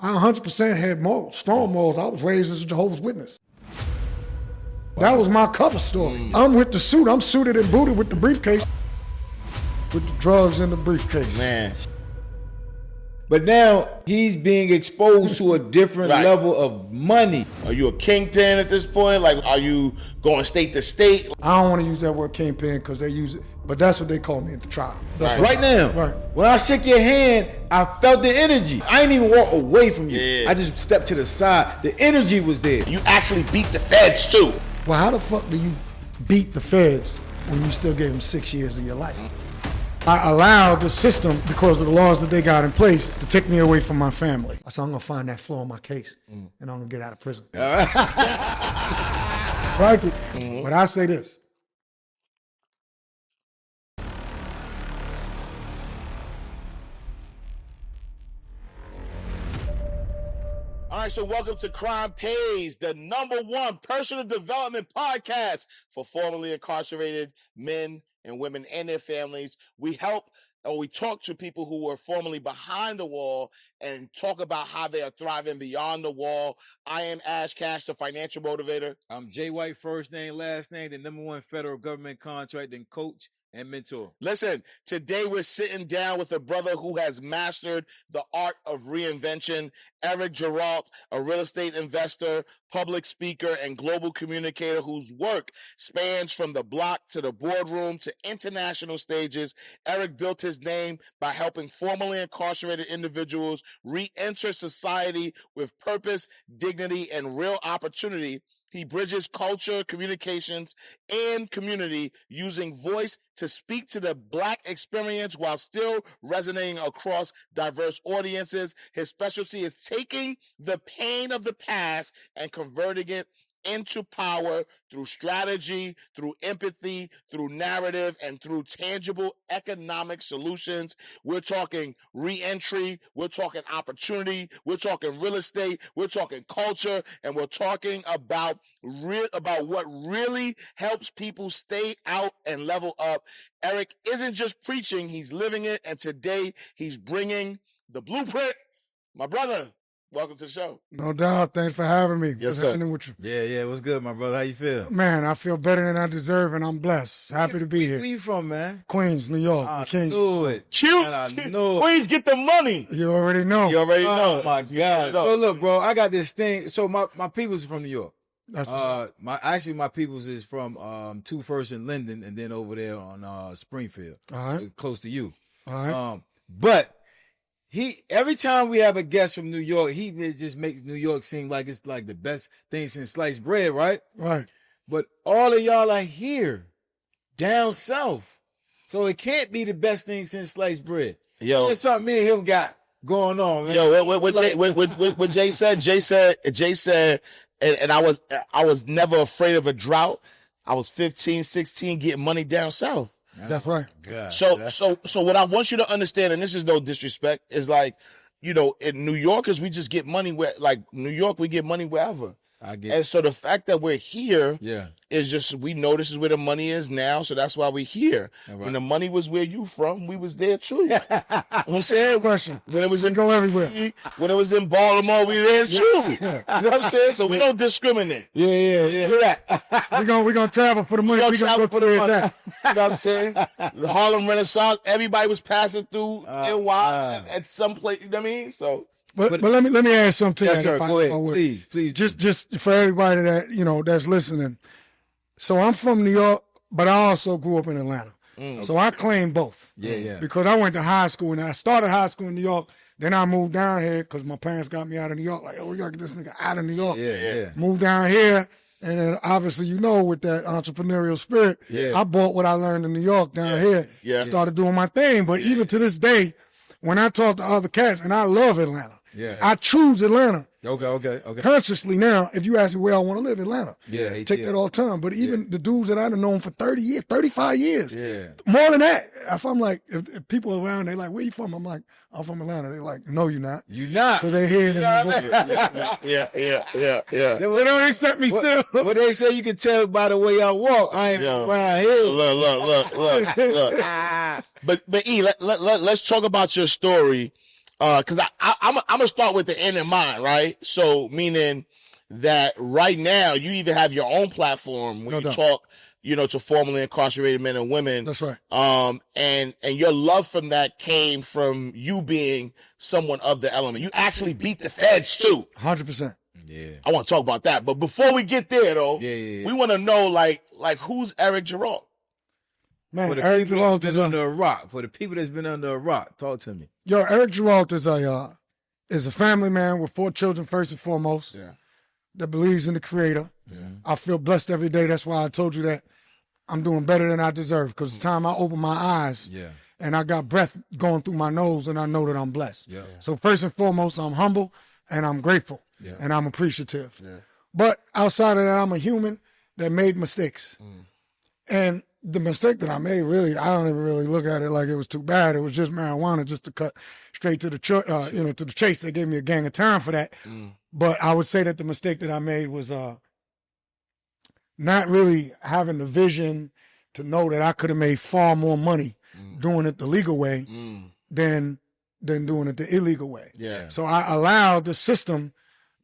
I 100% had morals, strong morals. I was raised as a Jehovah's Witness. That was my cover story. I'm with the suit. I'm suited and booted with the briefcase, with the drugs in the briefcase. Man. But now he's being exposed to a different level of money. Are you a kingpin at this point? Like, are you going state to state? I don't want to use that word kingpin because they use it, but that's what they call me at the trial. Right now, when I shook your hand, I felt the energy. I didn't even walk away from you. Yeah. I just stepped to the side. The energy was there. You actually beat the feds too. Well, how the fuck do you beat the feds when you still gave them 6 years of your life? I allowed the system, because of the laws that they got in place, to take me away from my family. So I'm gonna find that flaw in my case, and I'm gonna get out of prison. Right? But I say this. All right, so welcome to Crime Pays, the #1 personal development podcast for formerly incarcerated men and women and their families. We talk to people who were formerly behind the wall and talk about how they are thriving beyond the wall. I am Ash Cash, the financial motivator. I'm Jay White, first name, last name, the #1 federal government contract and coach and mentor. Listen, today we're sitting down with a brother who has mastered the art of reinvention, Eric Geralt, a real estate investor, public speaker, and global communicator whose work spans from the block to the boardroom to international stages. Eric built his name by helping formerly incarcerated individuals re-enter society with purpose, dignity, and real opportunity. He bridges culture, communications, and community using voice to speak to the Black experience while still resonating across diverse audiences. His specialty is taking the pain of the past and converting it into power through strategy, through empathy, through narrative, and through tangible economic solutions. We're talking re-entry, we're talking opportunity, we're talking real estate, we're talking culture, and we're talking about what really helps people stay out and level up. Eric isn't just preaching, he's living it, and today he's bringing the blueprint. My brother, welcome to the show. No doubt. Thanks for having me. Yes, sir. With you. Yeah. What's good, my brother? How you feel? Man, I feel better than I deserve, and I'm blessed. Happy to be here. Where you from, man? Queens, New York. I Kings. knew it. Cute. I knew it. Queens, get the money. You already know. You already know. Oh, my God. So, look, bro, I got this thing. So, my people's from New York. That's what's up. My people's is from 2 First in Linden and then over there on Springfield. All right. Close to you. All right. But every time we have a guest from New York, he just makes New York seem like it's like the best thing since sliced bread, right? Right. But all of y'all are here, down south. So it can't be the best thing since sliced bread. Yo. There's something me and him got going on, man. Yo, what Jay said, and I was never afraid of a drought. I was 15, 16 getting money down south. That's right. God, So what I want you to understand, and this is no disrespect, is like, you know, in New Yorkers, we just get money New York, we get money wherever. I get And so the fact that we're here Yeah. is just, we know this is where the money is now, so that's why we're here. All right. When the money was where you from, we was there too. You know what I'm saying? Question. When it was in Go everywhere. When it was in Baltimore, we there too. You know what I'm saying? So we don't discriminate. Yeah. Hear that? We're gonna travel for the money. We're We're gonna gonna travel go for to the the money. You know what I'm saying? The Harlem Renaissance, everybody was passing through NY at some place, you know what I mean? So But let me add something to Yes, that. sir. if Go I ahead. would. Please. Just for everybody that, you know, that's listening. So I'm from New York, but I also grew up in Atlanta. So I claim both. Yeah. Because I went to high school, and I started high school in New York. Then I moved down here because my parents got me out of New York. Like, oh, we got to get this nigga out of New York. Yeah. Moved down here. And then obviously, you know, with that entrepreneurial spirit, I bought what I learned in New York down here. Yeah. Started doing my thing. But even to this day, when I talk to other cats, and I love Atlanta. Yeah. I choose Atlanta. Okay. Consciously now, if you ask me where I want to live, Atlanta. Yeah, Take that all the time. But even the dudes that I've known for 30 years, 35 years, Yeah. more than that. If I'm like, if people around, they like, where you from? I'm like, I'm from Atlanta. They like, no, you're not. You not. Because they hear it. yeah. They don't accept me still. But they say you can tell by the way I walk. I ain't from around here. Look. But E, let's talk about your story. because I'm gonna start with the end in mind, right? So meaning that right now you even have your own platform when you talk, to formerly incarcerated men and women. That's right. And your love from that came from you being someone of the element. You actually beat the feds too. 100%. Yeah. I want to talk about that, but before we get there though, we want to know like who's Eric Geralt? Man, For the Eric people Geralt that's is been under a rock. For the people that's been under a rock, talk to me. Yo, Eric Geralt is a family man with 4 children first and foremost. Yeah. That believes in the Creator. Yeah. I feel blessed every day. That's why I told you that I'm doing better than I deserve. Because the time I open my eyes and I got breath going through my nose, and I know that I'm blessed. Yeah. So first and foremost, I'm humble and I'm grateful and I'm appreciative. Yeah. But outside of that, I'm a human that made mistakes. And the mistake that I made, really, I don't even really look at it like it was too bad. It was just marijuana, just to cut straight to the to the chase. They gave me a gang of time for that. But I would say that the mistake that I made was not really having the vision to know that I could have made far more money doing it the legal way than doing it the illegal way. Yeah. So I allowed the system,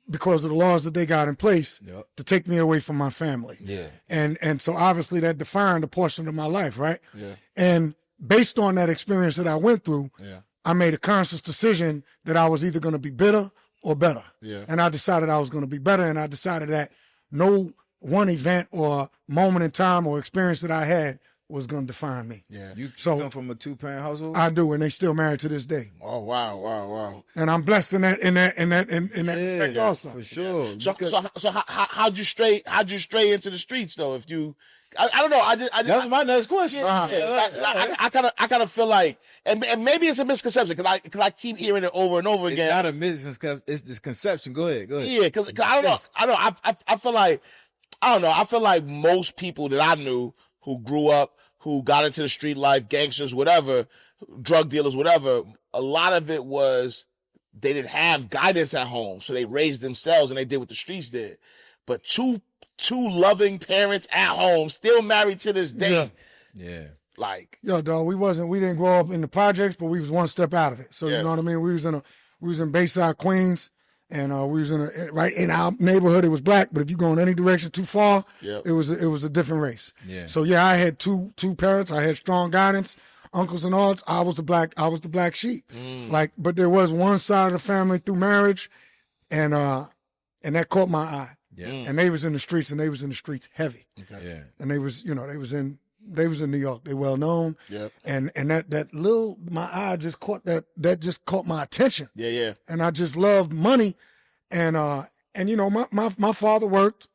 because of the laws that they got in place, to take me away from my family. Yeah. And so obviously that defined a portion of my life, right? Yeah. And based on that experience that I went through, I made a conscious decision that I was either going to be bitter or better. Yeah. And I decided I was going to be better, and I decided that no one event or moment in time or experience that I had was going to define me. Yeah. You So- come from a 2-parent household? I do, and they still married to this day. Oh wow. And I'm blessed in that respect also. for sure. So how'd you stray into the streets though? If you, I don't know. That's my next question. I kind of feel like, and maybe it's a misconception because I keep hearing it over and over It's again. not a misconception. It's this conception. Go ahead. Yeah, because I don't know. I feel like, I don't know. I feel like most people that I knew who grew up, who got into the street life, gangsters, whatever, drug dealers, whatever, a lot of it was they didn't have guidance at home, so they raised themselves and they did what the streets did. But two loving parents at home, still married to this day. Yeah. Like, Yo, dog, we didn't grow up in the projects, but we was one step out of it. So you know what I mean? We was in Bayside, Queens, and we was right in our neighborhood. It was black, but if you go in any direction too far, it was a different race. Yeah. So yeah, I had two parents. I had strong guidance, uncles and aunts. I was the black sheep. Like, but there was one side of the family through marriage, and that caught my eye. Yeah. And they was in the streets, and they was in the streets heavy. Okay. Yeah. And they was in New York. They well known. Yep. And that little, my eye just caught that just caught my attention. yeah. And I just loved money. And my father worked,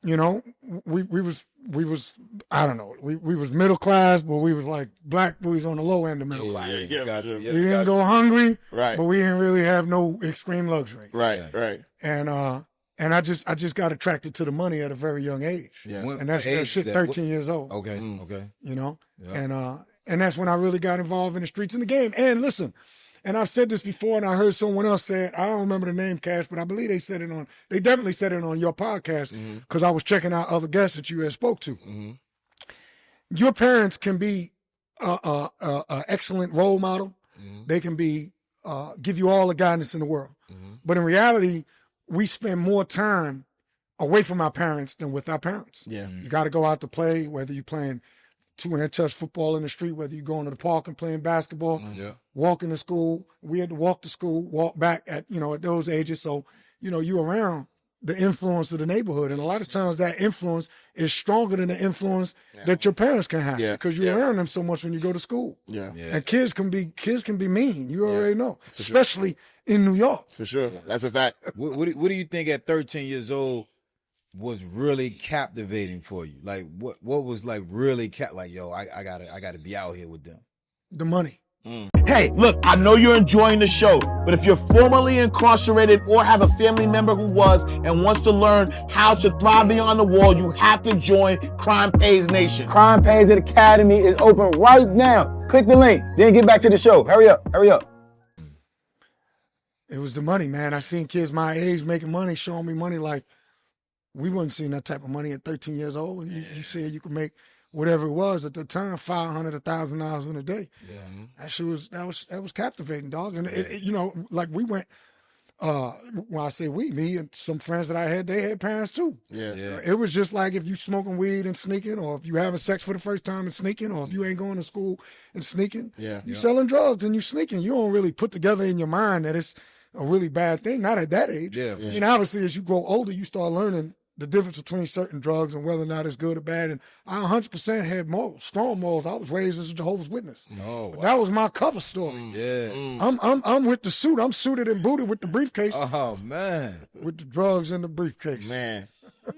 we was I don't know, we was middle class, but we was like black boys on the low end of middle class. Yeah. Gotcha. We didn't go hungry, Right. but we didn't really have no extreme luxury. Right. And I just got attracted to the money at a very young age. Yeah. And that's that shit 13 years old. Okay. Okay. And that's when I really got involved in the streets and the game. And listen, and I've said this before, and I heard someone else say it. I don't remember the name, Cash, but I believe they definitely said it on your podcast, because I was checking out other guests that you had spoke to. Your parents can be a excellent role model. They can be give you all the guidance in the world. But in reality, we spend more time away from our parents than with our parents. Yeah. You got to go out to play, whether you're playing two-hand touch football in the street, whether you're going to the park and playing basketball, walking to school. We had to walk to school, walk back at those ages. So, you're around the influence of the neighborhood. And a lot of times that influence is stronger than the influence that your parents can have, because you're around them so much when you go to school. Yeah. And kids can be mean. You already know, especially in New York. For sure. That's a fact. What do you think at 13 years old was really captivating for you? Like what was like really like, yo, I gotta be out here with them? The money. Hey, look, I know you're enjoying the show, but if you're formerly incarcerated or have a family member who was and wants to learn how to thrive beyond the wall, you have to join Crime Pays Nation. Crime Pays Academy is open right now. Click the link, then get back to the show. Hurry up. It was the money, man. I seen kids my age making money, showing me money like we wasn't seeing that type of money at 13 years old. You said you could make whatever it was at the time, $500, $1,000 in a day. Yeah. That shit was captivating, dog. And it, you know, like we went. When I say we, me and some friends that I had, they had parents too. Yeah. It was just like if you smoking weed and sneaking, or if you having sex for the first time and sneaking, or if you ain't going to school and sneaking. Yeah. You selling drugs and you sneaking. You don't really put together in your mind that it's a really bad thing. Not at that age. Yeah. I mean, obviously, as you grow older, you start learning the difference between certain drugs and whether or not it's good or bad. And I 100% had morals, strong morals. I was raised as a Jehovah's Witness. No. But that was my cover story. Yeah. I'm with the suit. I'm suited and booted with the briefcase. Oh man. With the drugs in the briefcase. Man.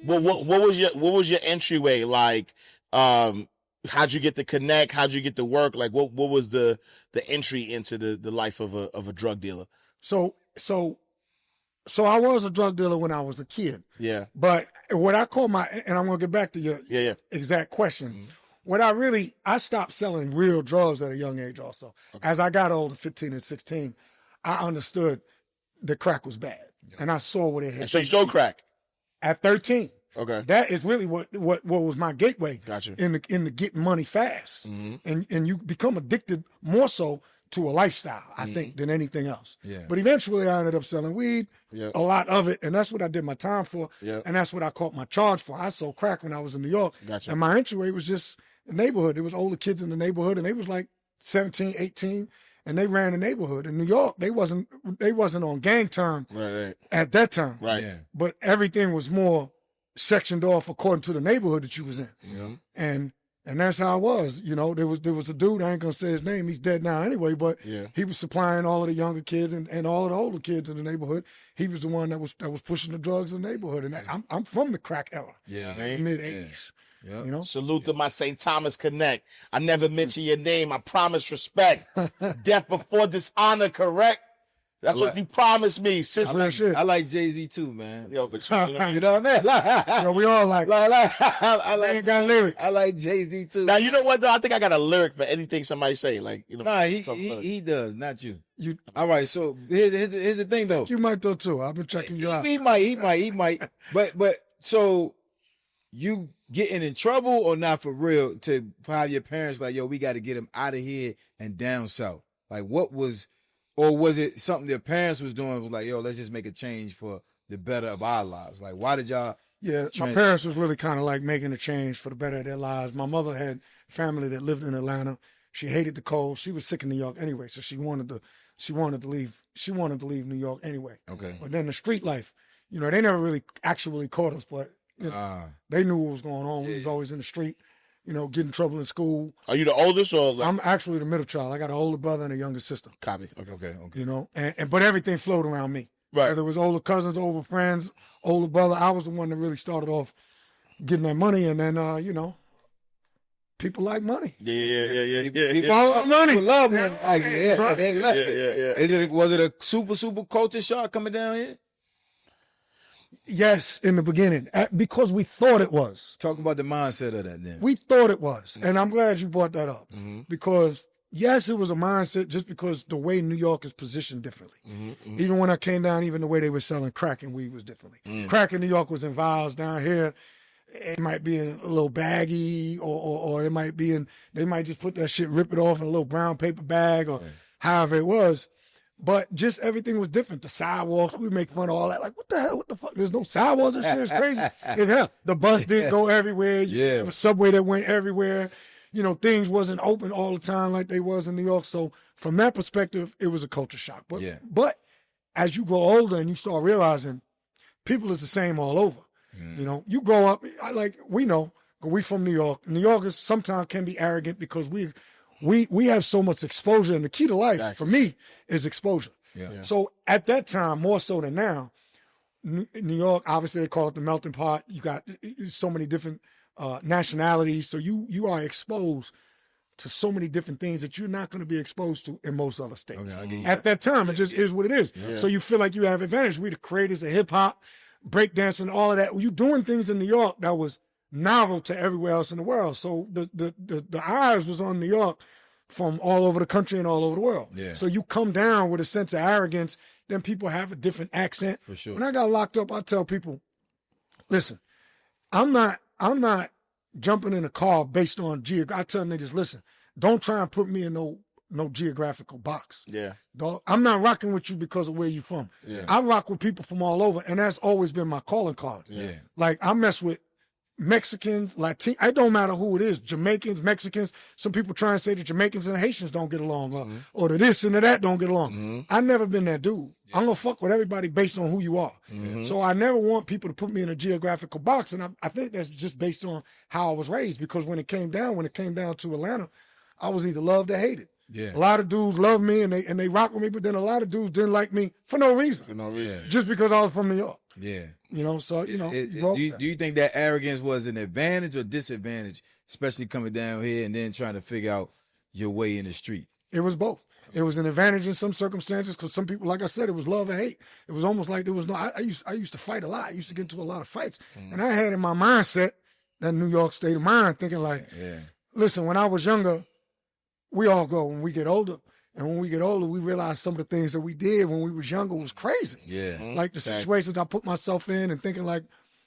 Well, what was your entryway like? How'd you get the connect? How'd you get the work? Like what was the entry into the life of a drug dealer? So I was a drug dealer when I was a kid. Yeah. But what I call and I'm gonna get back to your exact question. Mm-hmm. What I stopped selling real drugs at a young age also. Okay. As I got older, 15 and 16, I understood that crack was bad. Yeah. And I saw what it had. And so you sold crack? At 13. Okay. That is really what was my gateway. Gotcha. In the getting money fast. Mm-hmm. And you become addicted more so to a lifestyle, I think, than anything else. Yeah. But eventually I ended up selling weed, a lot of it, and that's what I did my time for, and that's what I caught my charge for. I sold crack when I was in New York, and my entryway was just the neighborhood. There was older kids in the neighborhood, and they was like 17, 18, and they ran the neighborhood. In New York, they wasn't on gang time at that time. Right. Yeah. But everything was more sectioned off according to the neighborhood that you was in. Yeah. And that's how it was. You know, there was a dude, I ain't gonna say his name, he's dead now anyway, but he was supplying all of the younger kids and all of the older kids in the neighborhood. He was the one that was pushing the drugs in the neighborhood. And I'm from the crack era. Yeah. Mid 80s. Yeah. You know? Salute to my St. Thomas Connect. I never mention your name. I promise respect. Death before dishonor, correct? That's what you promised me, sister. I like Jay-Z too, man. Yo, but you know what I mean? Yo, we all like I ain't got lyrics. I like Jay-Z too. Now, you know what, though? I think I got a lyric for anything somebody say. Like, you know. Nah, he does, not you. You all right, so here's the thing, though. You might though, too. I've been checking you out. He might. But so you getting in trouble or not for real to have your parents like, yo, we got to get him out of here and down south? Like, what was... Or was it something their parents was doing? Was like, yo, let's just make a change for the better of our lives. Like, why did y'all? Yeah, my parents was really kind of like making a change for the better of their lives. My mother had family that lived in Atlanta. She hated the cold. She was sick in New York anyway, so she wanted to leave. She wanted to leave New York anyway. Okay. But then the street life, you know, they never really actually caught us, but you know, they knew what was going on. We was always in the street, you know, getting in trouble in school. Are you the oldest or? Like... I'm actually the middle child. I got an older brother and a younger sister. Copy. Okay. You know, but everything flowed around me. Right. Whether it was older cousins, older friends, older brother, I was the one that really started off getting that money, and then you know, people like money. Yeah. People want money. People love money. Yeah. Was it a super culture shock coming down here? Yes, in the beginning, because we thought it was. Talking about the mindset of that then. We thought it was, and I'm glad you brought that up, because yes, it was a mindset just because the way New York is positioned differently. Even when I came down, even the way they were selling crack and weed was differently. Crack in New York was in vials. Down here, it might be in a little baggie, or it might be in, they might just put that shit, rip it off in a little brown paper bag, or however it was. But just everything was different. The sidewalks, we make fun of all that. Like, what the hell? What the fuck? There's no sidewalks. This shit is crazy as hell. The bus didn't go everywhere. You have a subway that went everywhere. You know, things wasn't open all the time like they was in New York. So from that perspective, it was a culture shock. But as you grow older and you start realizing people is the same all over. You know, you grow up, we know, we from New York. New Yorkers sometimes can be arrogant because we have so much exposure, and the key to life for me is exposure. So at that time, more so than now, New York, obviously they call it the melting pot. You got so many different nationalities, so you are exposed to so many different things that you're not going to be exposed to in most other states. At that time, it just is what it is. So you feel like you have advantage. We the creators of hip hop, breakdancing, all of that. You doing things in New York that was novel to everywhere else in the world. So the eyes was on New York from all over the country and all over the world. So you come down with a sense of arrogance, then people have a different accent. For sure. When I got locked up, I tell people, listen, I'm not jumping in a car based on I tell niggas, listen, don't try and put me in no geographical box. Yeah. Dog, I'm not rocking with you because of where you from. Yeah. I rock with people from all over, and that's always been my calling card. Yeah. Like, I mess with Mexicans, Latino, it don't matter who it is, Jamaicans, Mexicans. Some people try and say the Jamaicans and the Haitians don't get along, or the this and the that don't get along. I've never been that dude. I'm gonna fuck with everybody based on who you are. So I never want people to put me in a geographical box, and I think that's just based on how I was raised, because when it came down to Atlanta, I was either loved or hated. Yeah. A lot of dudes love me and they rock with me, but then a lot of dudes didn't like me for no reason. For no reason. Just because I was from New York. Yeah. You know, so, you know. Do you think that arrogance was an advantage or disadvantage, especially coming down here and then trying to figure out your way in the street? It was both. It was an advantage in some circumstances because some people, like I said, it was love or hate. It was almost like there was no, I used to fight a lot. I used to get into a lot of fights. And I had in my mindset, that New York state of mind, thinking like, listen, when I was younger, we all go when we get older. And when we get older, we realize some of the things that we did when we was younger was crazy. Yeah. Like the situations I put myself in and thinking like,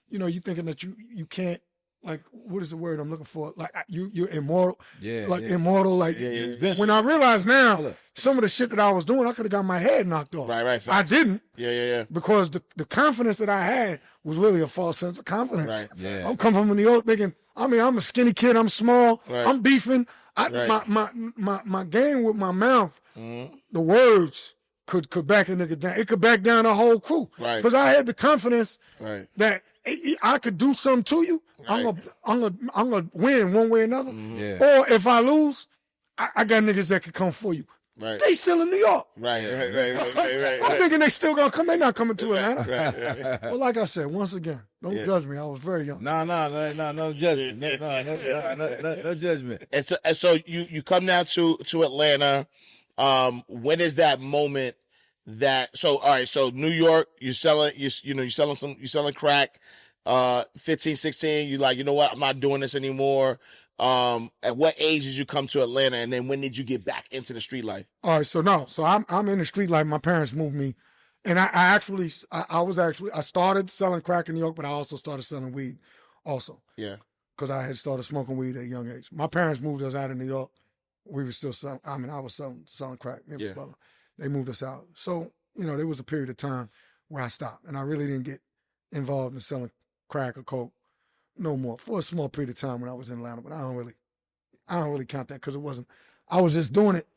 you know, you thinking that you can't, like, what is the word I'm looking for? Like, you're immortal. Yeah. Like, immortal. Like, Invincible. when I realize now, some of the shit that I was doing, I could have got my head knocked off. Right. I didn't. Yeah. Because the confidence that I had was really a false sense of confidence. Right. Yeah. I'm coming from New York thinking, I mean, I'm a skinny kid. I'm small. Right. I'm beefing. My game with my mouth, the words could back a nigga down. It could back down the whole crew. Right. Because I had the confidence Right. that I could do something to you. Right. I'm gonna win one way or another. Yeah. Or if I lose, I got niggas that could come for you. Right. They still in New York. Right. I'm thinking they still gonna come. They not coming to Atlanta. Right. Well, like I said, once again, don't judge me. I was very young. No judgment. No judgment. And so you come down to Atlanta. When is that moment that, so all right, so New York, you're selling crack, 15, 16, you like, you know what, I'm not doing this anymore. At what age did you come to Atlanta, and then when did you get back into the street life? All right, so I'm in the street life. My parents moved me, and I started selling crack in New York, but I also started selling weed also. Yeah. Because I had started smoking weed at a young age. My parents moved us out of New York. We were still selling, I was selling crack. Me and my brother. They moved us out. So, you know, there was a period of time where I stopped, and I really didn't get involved in selling crack or coke no more for a small period of time when I was in Atlanta. But I don't really count that because it wasn't. I was just doing it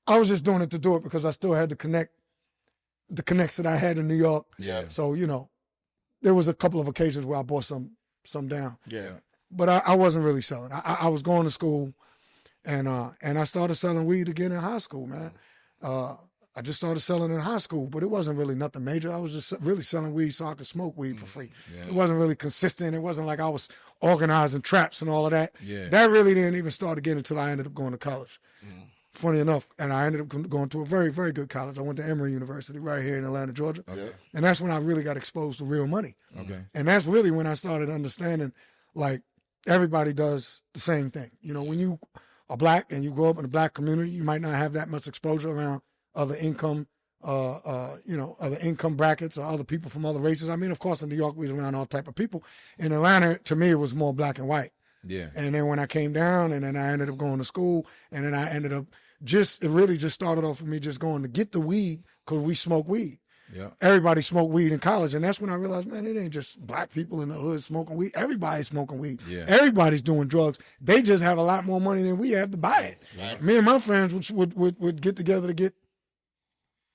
to do it because I still had the connects that I had in New York. Yeah. So, you know, there was a couple of occasions where I bought some down. Yeah. But I wasn't really selling. I was going to school, and I started selling weed again in high school, man. I just started selling in high school, but it wasn't really nothing major. I was just really selling weed so I could smoke weed for free. Yeah. It wasn't really consistent. It wasn't like I was organizing traps and all of that. Yeah. That really didn't even start again until I ended up going to college. Funny enough, and I ended up going to a very, very good college. I went to Emory University right here in Atlanta, Georgia. Okay. And that's when I really got exposed to real money. Okay. And that's really when I started understanding, like, everybody does the same thing. You know, when you are black and you grow up in a black community, you might not have that much exposure around other income, other income brackets or other people from other races. I mean, of course, in New York, we was around all type of people. In Atlanta, to me, it was more black and white. Yeah. And then when I came down, and then I ended up going to school, and then I ended up it really just started off with me just going to get the weed because we smoke weed. Yeah. Everybody smoked weed in college, and that's when I realized, man, it ain't just black people in the hood smoking weed. Everybody's smoking weed. Yeah. Everybody's doing drugs. They just have a lot more money than we have to buy it. Right. Me and my friends would get together to get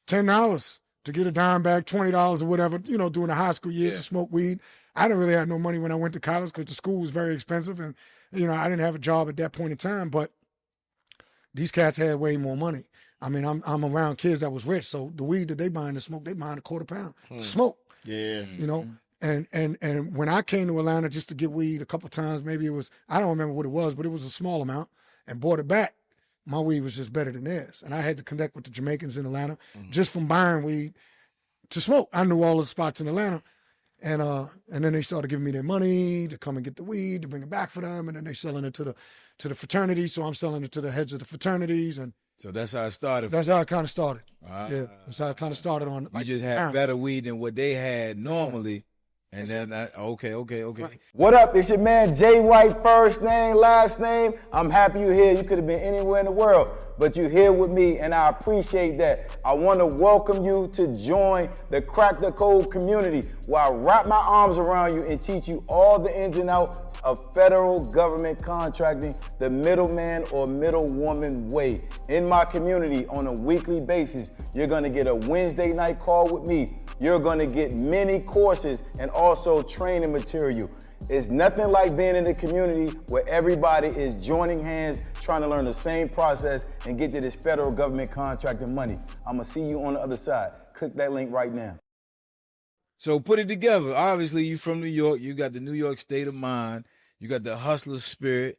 $10 to get a dime bag, $20 or whatever, you know, during the high school years to smoke weed. I didn't really have no money when I went to college because the school was very expensive, and, you know, I didn't have a job at that point in time, but these cats had way more money. I mean, I'm around kids that was rich, so the weed that they buying to smoke, they buying a quarter pound to smoke. Yeah. You know, and when I came to Atlanta just to get weed a couple times, maybe it was, I don't remember what it was, but it was a small amount, and bought it back, my weed was just better than theirs. And I had to connect with the Jamaicans in Atlanta just from buying weed to smoke. I knew all the spots in Atlanta. And then they started giving me their money to come and get the weed, to bring it back for them, and then they selling it to the fraternities. So I'm selling it to the heads of the fraternities, and so that's how it started. That's how it kind of started. Yeah, that's how it kind of started on. You just had better weed than what they had normally, And then, okay. What up? It's your man Jay White, first name, last name. I'm happy you're here. You could have been anywhere in the world, but you're here with me, and I appreciate that. I want to welcome you to join the Crack the Code community, where I wrap my arms around you and teach you all the ins and outs of federal government contracting, the middleman or middlewoman way. In my community, on a weekly basis, you're going to get a Wednesday night call with me. You're going to get many courses and also training material. It's nothing like being in a community where everybody is joining hands, trying to learn the same process and get to this federal government contracting money. I'm going to see you on the other side. Click that link right now. So put it together. Obviously, you from New York. You got the New York state of mind. You got the hustler spirit.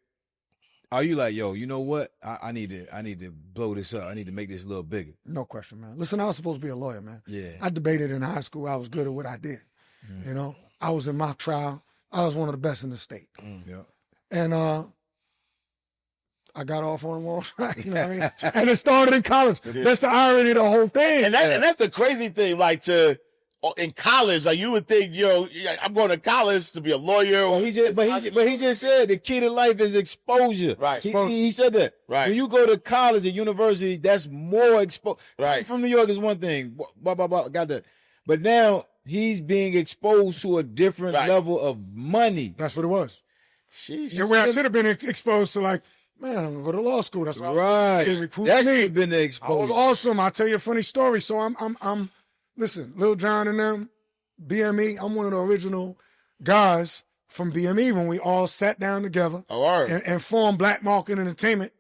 Are you like, yo, you know what? I need to blow this up. I need to make this a little bigger. No question, man. Listen, I was supposed to be a lawyer, man. Yeah. I debated in high school. I was good at what I did. You know, I was in mock trial. I was one of the best in the state. Yeah. And I got off on the wrong track, you know what I mean? And it started in college. That's the irony of the whole thing. And that's the crazy thing, like in college, like you would think, I'm going to college to be a lawyer. Well, he just said the key to life is exposure. Right. He said that. Right. When you go to college and university, that's more exposed. Right. From New York is one thing. Got that. But now he's being exposed to a different level of money. That's what it was. Sheesh. And where I should have been exposed to, like, man, I'm going to go to law school. That's what Right. That should have been the I exposure. was awesome. I'll tell you a funny story. So I'm listen, Lil Jon and them, BME, I'm one of the original guys from BME when we all sat down together and formed Black Market Entertainment.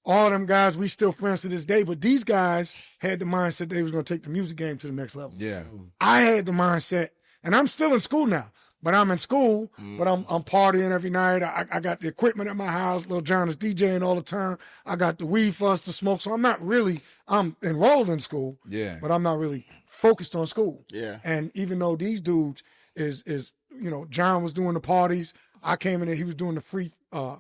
All them guys, we still friends to this day, but these guys had the mindset they was going to take the music game to the next level. Yeah. I had the mindset, and I'm still in school now, but I'm in school, but I'm partying every night. I got the equipment at my house. Lil Jon is DJing all the time. I got the weed for us to smoke, so I'm enrolled in school, but I'm not really focused on school. Yeah. And even though these dudes John was doing the parties, I came in there, he was doing the free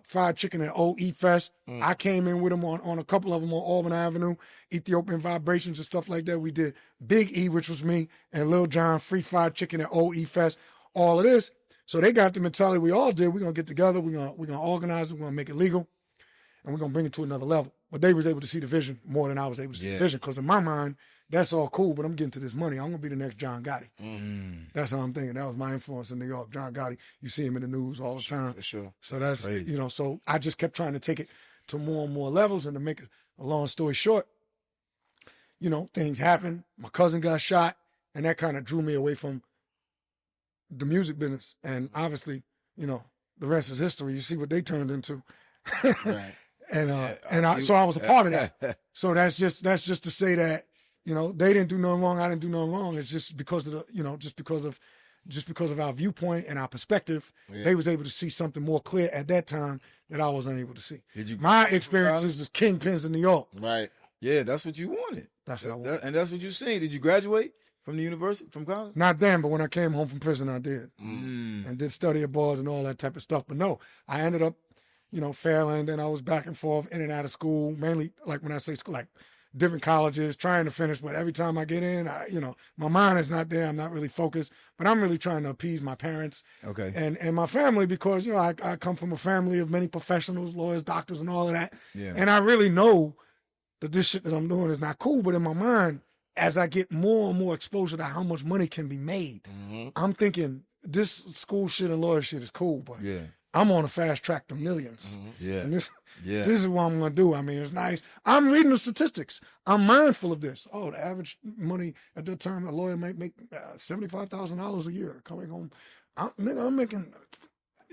fried chicken at Old Eat Fest. I came in with him on a couple of them on Auburn Avenue, Ethiopian Vibrations and stuff like that. We did Big E, which was me, and Lil Jon, free fried chicken at Old Eat Fest, all of this. So they got the mentality we all did. We're going to get together, we're gonna organize it, we're going to make it legal, and we're going to bring it to another level. But they was able to see the vision more than I was able to see the vision, because in my mind, that's all cool, but I'm getting to this money. I'm going to be the next John Gotti. That's how I'm thinking. That was my influence in New York. John Gotti, you see him in the news all the time. For sure. So that's so I just kept trying to take it to more and more levels. And to make a long story short, things happened. My cousin got shot, and that kind of drew me away from the music business. And obviously, the rest is history. You see what they turned into. Right. So I was a part of that. So that's just to say that, they didn't do nothing wrong. I didn't do nothing wrong. It's just because of just because of our viewpoint and our perspective, they was able to see something more clear at that time that I was unable to see. My experiences was Kingpins in New York. Right. Yeah, that's what you wanted. That's what I wanted. And that's what you seen. Did you graduate from the university, from college? Not then, but when I came home from prison, I did. And did study abroad and all that type of stuff. But no, I ended up, failing. Then I was back and forth in and out of school, mainly, like when I say school, like different colleges, trying to finish. But every time I get in, my mind is not there. I'm not really focused. But I'm really trying to appease my parents and my family, because, I come from a family of many professionals, lawyers, doctors, and all of that. Yeah. And I really know that this shit that I'm doing is not cool. But in my mind, as I get more and more exposure to how much money can be made, I'm thinking this school shit and lawyer shit is cool, but I'm on a fast track to millions. And this is what I'm going to do. I mean, it's nice. I'm reading the statistics. I'm mindful of this. Oh, the average money at that time, a lawyer might make $75,000 a year coming home. I'm making,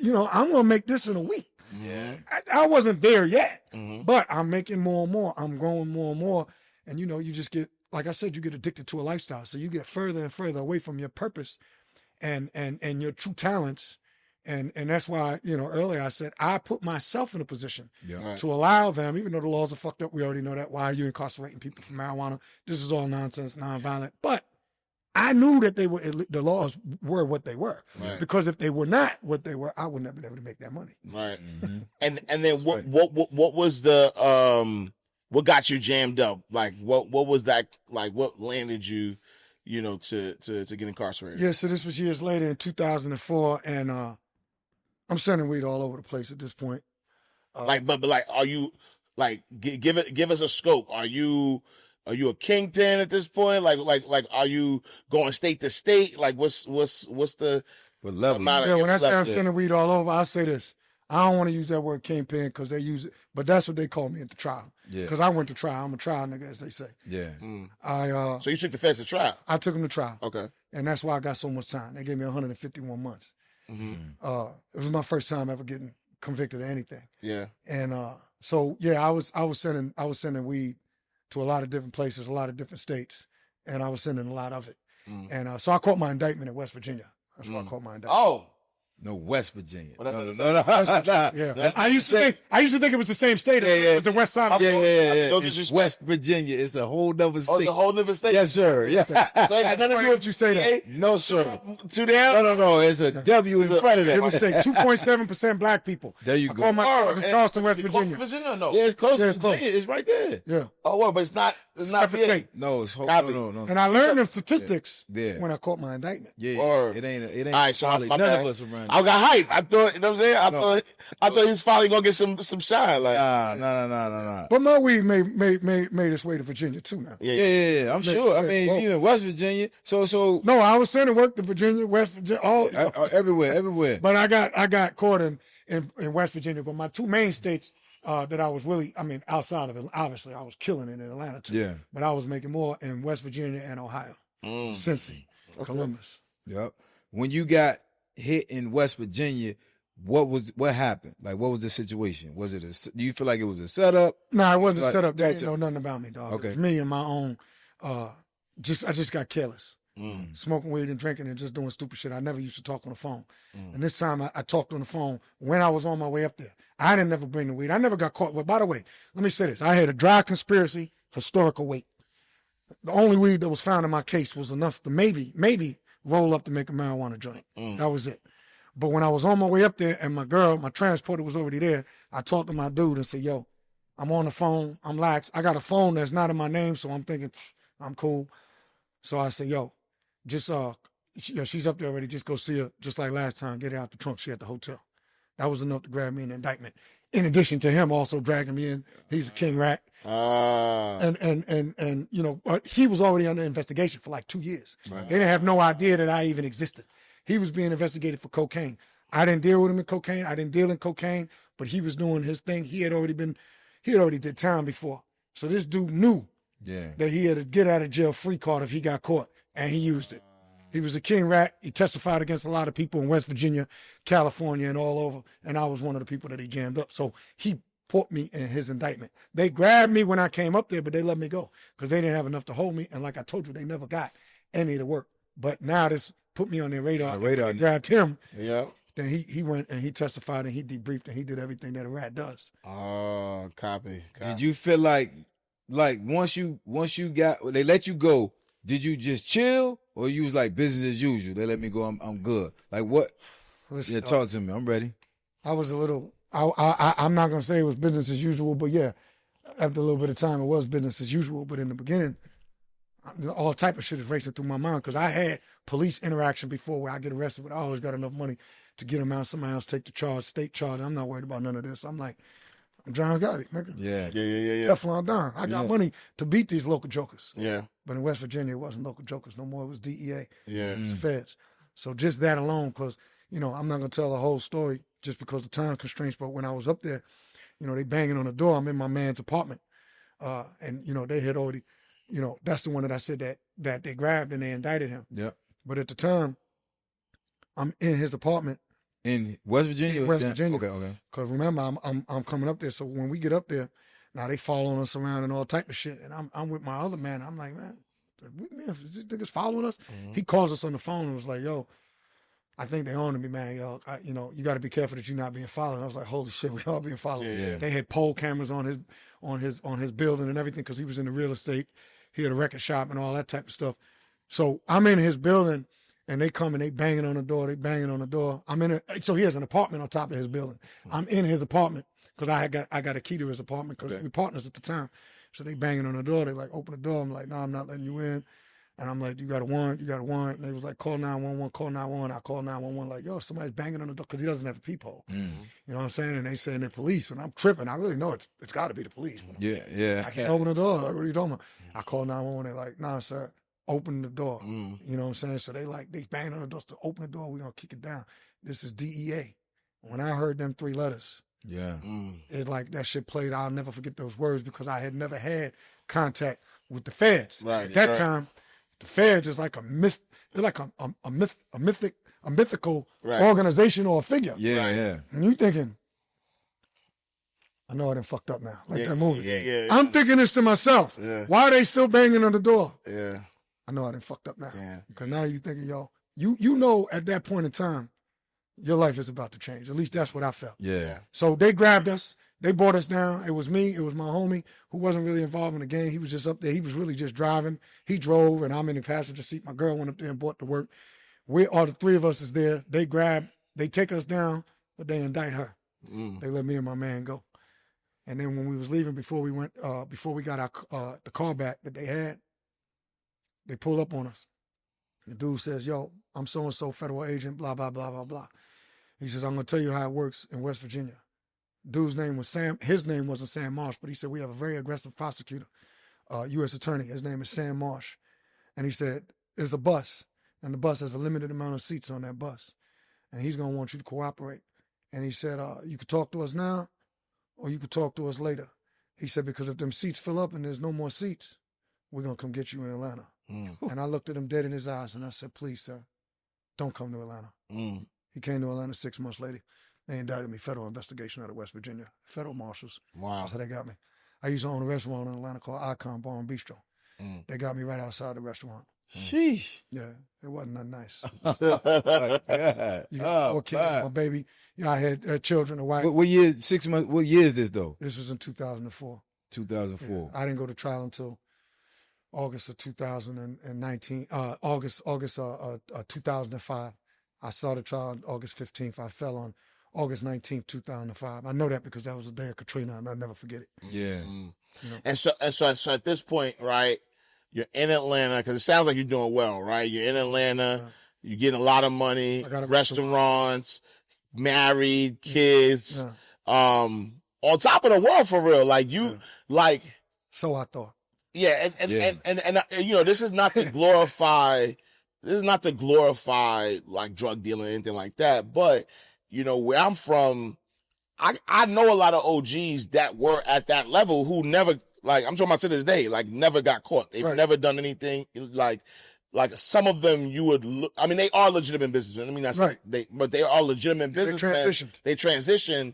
I'm going to make this in a week. Yeah. I wasn't there yet, but I'm making more and more. I'm growing more and more. And, you just get, like I said, you get addicted to a lifestyle. So you get further and further away from your purpose and your true talents. And that's why, earlier I said, I put myself in a position to allow them, even though the laws are fucked up, we already know that. Why are you incarcerating people for marijuana? This is all nonsense, nonviolent. But I knew that the laws were what they were. Right. Because if they were not what they were, I wouldn't have been able to make that money. Right. And then what was the what got you jammed up? Like what was that, like what landed you, you know, to get incarcerated? Yeah, so this was years later in 2004, and I'm sending weed all over the place at this point. But like, are you like give us a scope? Are you a kingpin at this point? Like, are you going state to state? Like, what's the What level? amount of Yeah, when I say I'm left there? sending weed all over, I say this. I don't want to use that word kingpin because they use it, but that's what they call me at the trial. Yeah. Because I went to trial. I'm a trial nigga, as they say. Yeah. So you took the feds to trial? I took him to trial. Okay. And that's why I got so much time. They gave me 151 months. It was my first time ever getting convicted of anything. Yeah. And so yeah, I was sending weed to a lot of different places, a lot of different states, and I was sending a lot of it. And so I caught my indictment in West Virginia. That's where I caught my indictment. Oh. No, West Virginia. Well, no, that's- no, no, no. Yeah, I used to think it was the same state as the West Side. Yeah. No It's disrespect. West Virginia. It's a whole nother state. Oh, it's a whole different state. Yes, sir. Yeah. So it had nothing to do with you say that? No, sir. Two down. No. It's a W in front of Give that. mistake. 2.7% black people. There you I go. called my Oh, Charleston, West Is it close to Virginia. Virginia or no? Yeah, it's close Yeah, to it's close. Virginia. It's right there. Yeah. Oh, well, but it's not Separate VA. state. No, it's Copy. no. And I learned them statistics Yeah. when I caught my indictment. Yeah, Or- it ain't. All right, so probably my none bad. of us around. I got hype. I thought, you know what I'm saying? I thought he was finally gonna get some shine. Like, No. But my weed made its way to Virginia too now. Yeah. I'm sure. I mean, Well- you in West Virginia, so No, I was sending work to Virginia, West Virginia, all. everywhere. But I got caught in West Virginia. But my two main states that I was really, outside of it, obviously I was killing it in Atlanta too. Yeah. But I was making more in West Virginia and Ohio, Cincy, Columbus. Yep. When you got hit in West Virginia, what happened? Like, what was the situation? Was it do you feel like it was a setup? No, I wasn't Like, set up. They that's didn't know nothing about me, dog. Okay. It was me and my own. I just got careless, smoking weed and drinking and just doing stupid shit. I never used to talk on the phone, and this time I talked on the phone when I was on my way up there. I didn't never bring the weed. I never got caught. But by the way, let me say this: I had a dry conspiracy, historical weight. The only weed that was found in my case was enough to maybe roll up to make a marijuana joint. That was it. But when I was on my way up there and my transporter was already there, I talked to my dude and said, yo, I'm on the phone. I'm lax. I got a phone that's not in my name, so I'm thinking I'm cool. So I said, yo, just she's up there already. Just go see her, just like last time. Get her out the trunk. She at the hotel. That was enough to grab me an indictment. In addition to him also dragging me in, he's a king rat. And you know, but he was already under investigation for like 2 years. They didn't have no idea that I even existed. He was being investigated for cocaine. I didn't deal with him in cocaine. I didn't deal in cocaine, but he was doing his thing. He had already did time before. So this dude knew that he had a get out of jail free card if he got caught, and he used it. He was a king rat. He testified against a lot of people in West Virginia, California, and all over. And I was one of the people that he jammed up. So he put me in his indictment. They grabbed me when I came up there, but they let me go because they didn't have enough to hold me. And like I told you, they never got any of the work. But now this put me on their radar. They grabbed him. Yeah. Then he went and he testified and he debriefed and he did everything that a rat does. Oh, copy. Did you feel like once you got, they let you go, did you just chill or you was like business as usual? They let me go. I'm good. Like what? Listen, Yeah, talk to me. I'm ready. I was a little. I'm not gonna say it was business as usual, but yeah, after a little bit of time, it was business as usual. But in the beginning, all type of shit is racing through my mind because I had police interaction before where I get arrested, but I always got enough money to get them out. Somebody else take the charge, state charge. I'm not worried about none of this. I'm like, I'm John Gotti, nigga. Yeah. Teflon Don. I got money to beat these local jokers. Yeah. But in West Virginia, it wasn't local jokers no more. It was DEA. Yeah. It's feds. So just that alone, because, you know, I'm not going to tell the whole story just because of time constraints, but when I was up there, you know, they banging on the door. I'm in my man's apartment. And, you know, they had already, you know, that's the one that I said that they grabbed and they indicted him. Yeah. But at the time, I'm in his apartment. In West Virginia? West Virginia. Okay. Because remember, I'm coming up there. So when we get up there, now they following us around and all type of shit. And I'm with my other man. I'm like, man, is this niggas following us? He calls us on the phone and was like, yo, I think they own me, man. Yo, you know, you got to be careful that you're not being followed. I was like, holy shit, we all being followed. Yeah. They had pole cameras on his building and everything because he was in the real estate. He had a record shop and all that type of stuff. So I'm in his building and they come and they banging on the door. So he has an apartment on top of his building. I'm in his apartment because I got a key to his apartment because we partners at the time. So they banging on the door. They like open the door. I'm like, no, I'm not letting you in. And I'm like, you got a warrant? You got a warrant? And they was like, call 911, call 911. I call 911 like, yo, somebody's banging on the door because he doesn't have a peephole. You know what I'm saying? And they saying they're police. And I'm tripping. I really know it's got to be the police. Yeah. I can't open the door. Like, what are you talking about? I call 911. They're like, nah, sir, open the door. You know what I'm saying? So they banging on the door to open the door. We're going to kick it down. This is DEA. When I heard them 3 letters, it's like that shit played. I'll never forget those words because I had never had contact with the feds. Right. At that time, the feds is like they're like a mythical organization or a figure. Yeah. And you thinking, I know I done fucked up now. Like that movie. Yeah. I'm thinking this to myself. Yeah. Why are they still banging on the door? Yeah. I know I done fucked up now. Yeah. Because now you thinking, yo, you know at that point in time, your life is about to change. At least that's what I felt. Yeah. So they grabbed us. They brought us down. It was me. It was my homie who wasn't really involved in the game. He was just up there. He was really just driving. He drove, and I'm in the passenger seat. My girl went up there and bought the work. All the 3 of us is there. They take us down, but they indict her. They let me and my man go. And then when we was leaving, before we got the car back that they had, they pull up on us. The dude says, yo, I'm so-and-so federal agent, blah, blah, blah, blah, blah. He says, I'm going to tell you how it works in West Virginia. Dude's name was Sam. His name wasn't Sam Marsh, but he said, we have a very aggressive prosecutor, U.S. attorney. His name is Sam Marsh. And he said, there's a bus, and the bus has a limited amount of seats on that bus. And he's going to want you to cooperate. And he said, you could talk to us now, or you could talk to us later. He said, because if them seats fill up and there's no more seats, we're going to come get you in Atlanta. And I looked at him dead in his eyes, and I said, please, sir, don't come to Atlanta. He came to Atlanta 6 months later. They indicted me, federal investigation out of West Virginia, federal marshals. Wow. That's how they got me. I used to own a restaurant in Atlanta called Icon Bar and Bistro. They got me right outside the restaurant. Sheesh. Yeah, it wasn't that nice. God. You got 4 kids, my baby. I had children, a wife. What year? 6 months. What year is this though? This was in 2004. 2004. Yeah, I didn't go to trial until August of 2019. August 2005. I started trial on August 15th. I fell on August 19th, 2005. I know that because that was the day of Katrina, and I'll never forget it. Yeah. You know? And so at this point, right, you're in Atlanta, because it sounds like you're doing well, right? You're in Atlanta, you're getting a lot of money, I got a restaurants, married, kids, Yeah. on top of the world for real. Like you, like, So I thought. yeah, and you know, this is not to glorify, like drug dealing or anything like that, but you know, where I'm from, I know a lot of OGs that were at that level who never, like, I'm talking about to this day, like never got caught. They've never done anything like some of them you would look, I mean, they are legitimate businessmen. I mean, that's but they are legitimate businessmen. They transitioned.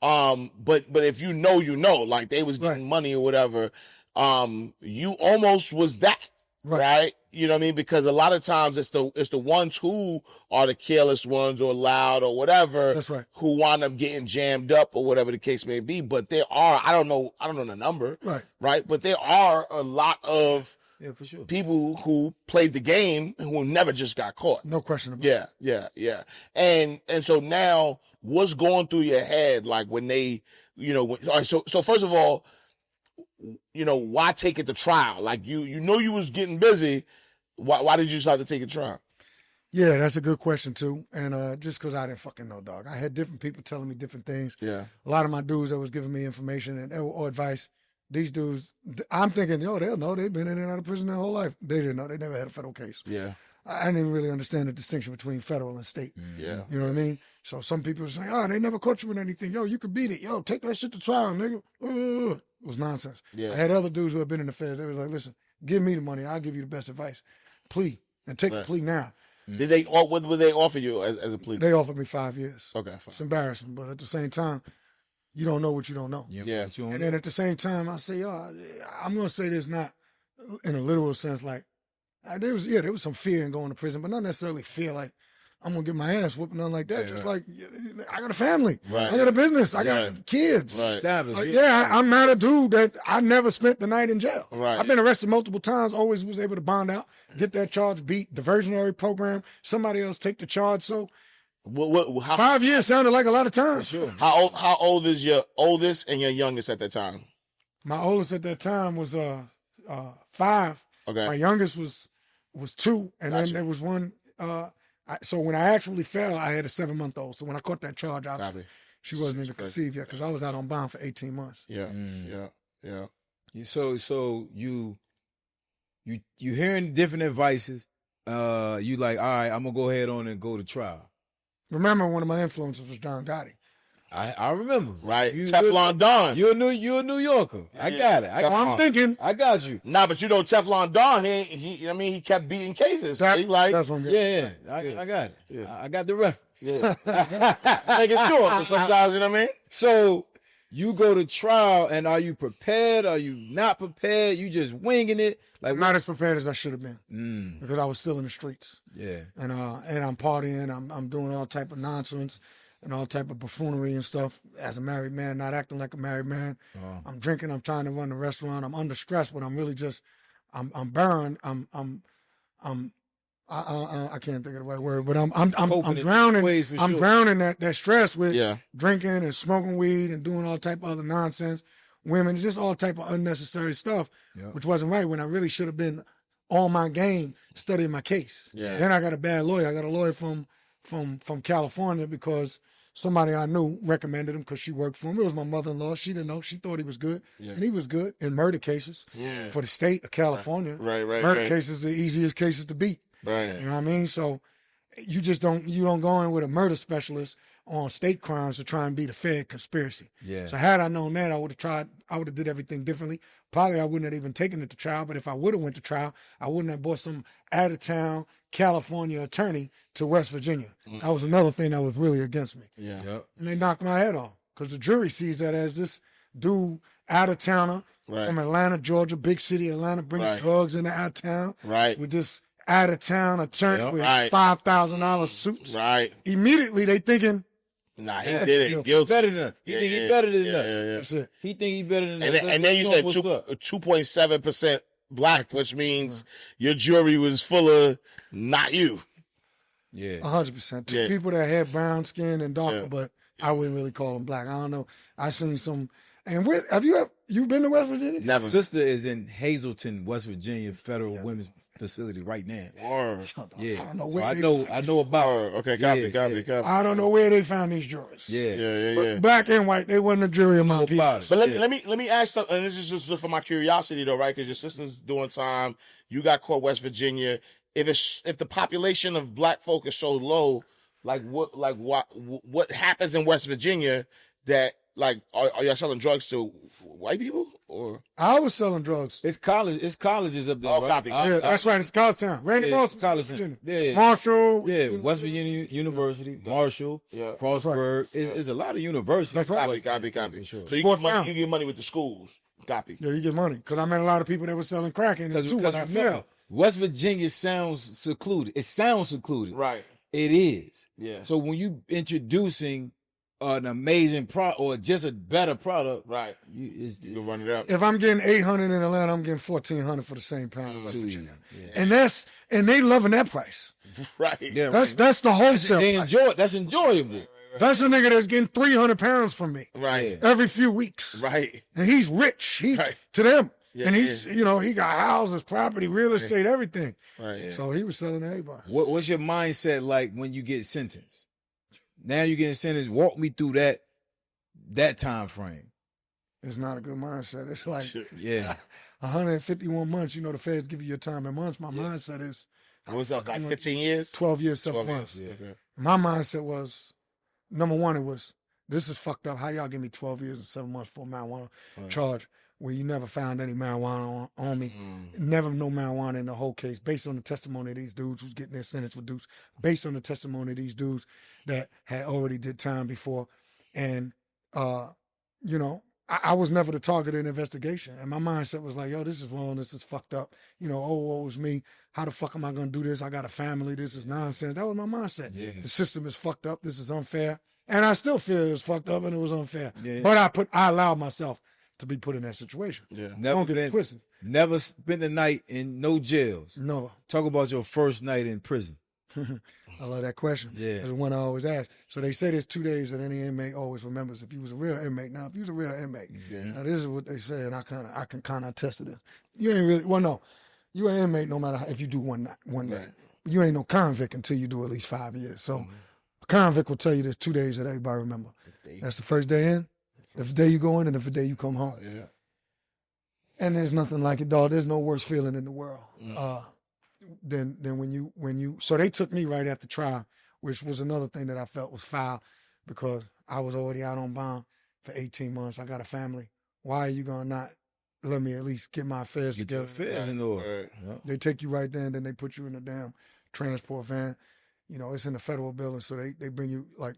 But if you know, like they was getting money or whatever, you almost was that, right? You know what I mean? Because a lot of times it's the ones who are the careless ones or loud or whatever. That's right. Who wind up getting jammed up or whatever the case may be. But there are, I don't know the number. Right. But there are a lot of for sure. people who played the game and who never just got caught. No question about it. Yeah. And so now what's going through your head? Like when they, you know, all right, so first of all, you know, why take it to trial? Like you know, you was getting busy. Why did you decide to take it to trial? Yeah, that's a good question too. And just because I didn't fucking know, dog. I had different people telling me different things. Yeah. A lot of my dudes that was giving me information or advice, these dudes, I'm thinking, yo, they'll know. They've been in and out of prison their whole life. They didn't know. They never had a federal case. Yeah. I didn't even really understand the distinction between federal and state. Yeah. You know what I mean? So some people were saying, oh, they never caught you with anything. Yo, you could beat it. Yo, take that shit to trial, nigga. It was nonsense. Yeah. I had other dudes who had been in the feds. They were like, listen, give me the money. I'll give you the best advice. Plea. And take the plea now. Did they, what would they offer you as a plea? They offered me 5 years. Okay, fine. It's embarrassing, but at the same time, you don't know what you don't know. Yeah. And then at the same time, I say, yo, I'm going to say this not in a literal sense. Like, there was some fear in going to prison, but not necessarily fear like I'm going to get my ass whooped, nothing like that. Just like, I got a family. Right. I got a business. I got kids. Right. Established. I'm not a dude that I never spent the night in jail. Right. I've been arrested multiple times, always was able to bond out, get that charge beat, diversionary program, somebody else take the charge. So How 5 years sounded like a lot of time. Sure. How old is your oldest and your youngest at that time? My oldest at that time was 5. Okay. My youngest was was 2, and Gotcha. then there was one. So when I actually fell, I had a 7-month-old. So when I caught that charge, Copy. she wasn't even Crazy. conceived yet because I was out on bond for 18 months. Yeah, yeah. So you hearing different advices. You like, all right, I'm gonna go ahead on and go to trial. Remember, one of my influences was John Gotti. I remember. Right. Teflon Don. You're a New Yorker. I got it. I'm thinking. I got you. Nah, but you know Teflon Don, he kept beating cases. He like, That's what I'm getting. Yeah. I got it. Yeah. I got the reference. yeah. Making sure. 'Cause sometimes, you know what I mean? So you go to trial, and are you prepared? Are you not prepared? You just winging it? Like, Not as prepared as I should have been because I was still in the streets. yeah. And I'm partying. I'm doing all type of nonsense and all type of buffoonery and stuff as a married man, not acting like a married man. I'm drinking. I'm trying to run the restaurant. I'm under stress, but I'm really just I'm burned. I can't think of the right word, but I'm Coping in drowning. ways for I'm sure. drowning that stress with Yeah. drinking and smoking weed and doing all type of other nonsense. Women, just all type of unnecessary stuff, which wasn't right when I really should have been on my game studying my case. Yeah. Then I got a bad lawyer. I got a lawyer from California because somebody I knew recommended him because she worked for him. It was my mother-in-law. She didn't know. She thought he was good, and he was good in murder cases for the state of California. Right. Murder cases are the easiest cases to beat. Right. You know what I mean? So you don't go in with a murder specialist on state crimes to try and beat a Fed conspiracy. Yeah. So had I known that, I would have did everything differently. Probably I wouldn't have even taken it to trial, but if I would have went to trial, I wouldn't have brought some out-of-town California attorney to West Virginia. That was another thing that was really against me. Yeah. Yep. And they knocked my head off because the jury sees that as this dude out-of-towner from Atlanta, Georgia, big city Atlanta, bringing drugs into out-town Right. with this out-of-town attorney with Right. $5,000 suits. Right. Immediately they thinking, Nah, he did it. Guilty. Better than us. He think he better than us. that's it. He think he better than And us. then you said What's up? 2.7% black, which means your jury was full of not you. Yeah. 100%. Two Yeah. people that had brown skin and darker, Yeah. but I wouldn't really call them black. I don't know. I seen some. And have you been to West Virginia? My Never. sister is in Hazleton, West Virginia Federal Women's Facility right now. Word. Yeah. I don't know So where I they- know about. Word. Okay, copy. I don't know where they found these jurors. Yeah. Yeah. Black and white, they wasn't a jury of my Know people. about it. But let me ask something, and this is just for my curiosity though, right? Because your sister's doing time. You got caught West Virginia. If the population of black folk is so low, what happens in West Virginia that are y'all selling drugs to white people or? I was selling drugs. It's colleges up there. Oh, right? copy. Yeah, that's right. It's college town. Randy Yeah, Moss, college Virginia. town. Yeah. Marshall. Yeah, West Virginia University, Marshall, Yeah. Frostburg. It's a lot of universities. That's right. Copy. Sure. So you Sports get money. town. You get money with the schools. Copy. Yeah, you get money. Because I met a lot of people that were selling crack in it too when I fell. West Virginia sounds secluded. It sounds secluded. Right. It is. Yeah. So when you introducing an amazing product or just a better product, Right. You can run it up. If I'm getting 800 in Atlanta, I'm getting 1,400 for the same pound in West too Virginia. easy. Yeah. And they loving that price. Right. Yeah, That's the wholesale. they price. enjoy it. That's enjoyable. That's a nigga that's getting 300 pounds from me Right. every few weeks. Right. And he's rich. He's Right. to them. Yeah, and he's, he got houses, property, real estate, everything. Right. So he was selling to everybody. What's your mindset like when you get sentenced? Now you're getting sentenced. Walk me through that time frame. It's not a good mindset. It's like Yeah. 151 months. The feds give you your time in months. My mindset is What was that? Like 15 years? 12 years, 7 12 months. years. Okay. My mindset was, number one, it was, this is fucked up. How y'all give me 12 years and 7 months for a marijuana charge where you never found any marijuana on me? Never no marijuana in the whole case, based on the testimony of these dudes who's getting their sentence reduced, based on the testimony of these dudes that had already did time before. And, I was never the target of an investigation. And my mindset was like, yo, this is wrong. This is fucked up. Woe is me. How the fuck am I going to do this? I got a family. This is nonsense. That was my mindset. Yeah. The system is fucked up. This is unfair. And I still feel it was fucked up and it was unfair. Yeah. But I allowed myself to be put in that situation. Yeah. Don't get it twisted. Never spent the night in no jails. Never. Talk about your first night in prison. I love that question. Yeah. That's the one I always ask. So they say there's 2 days that any inmate always remembers if you was a real inmate. Now, if you was a real inmate, now this is what they say, and I can kind of attest to this. You ain't really, well, no. You an inmate no matter if you do one day. Right. You ain't no convict until you do at least 5 years. So a convict will tell you there's 2 days that everybody remember. That's the first day in, the day you go in, and the day you come home. Yeah. And there's nothing like it, dog. There's no worse feeling in the world than when you. So they took me right after trial, which was another thing that I felt was foul, because I was already out on bond for 18 months. I got a family. Why are you gonna not let me at least get my affairs Get together? your affairs in order. Right. Yep. They take you right there, and then they put you in a damn transport van. You know, it's in the federal building, so they bring you like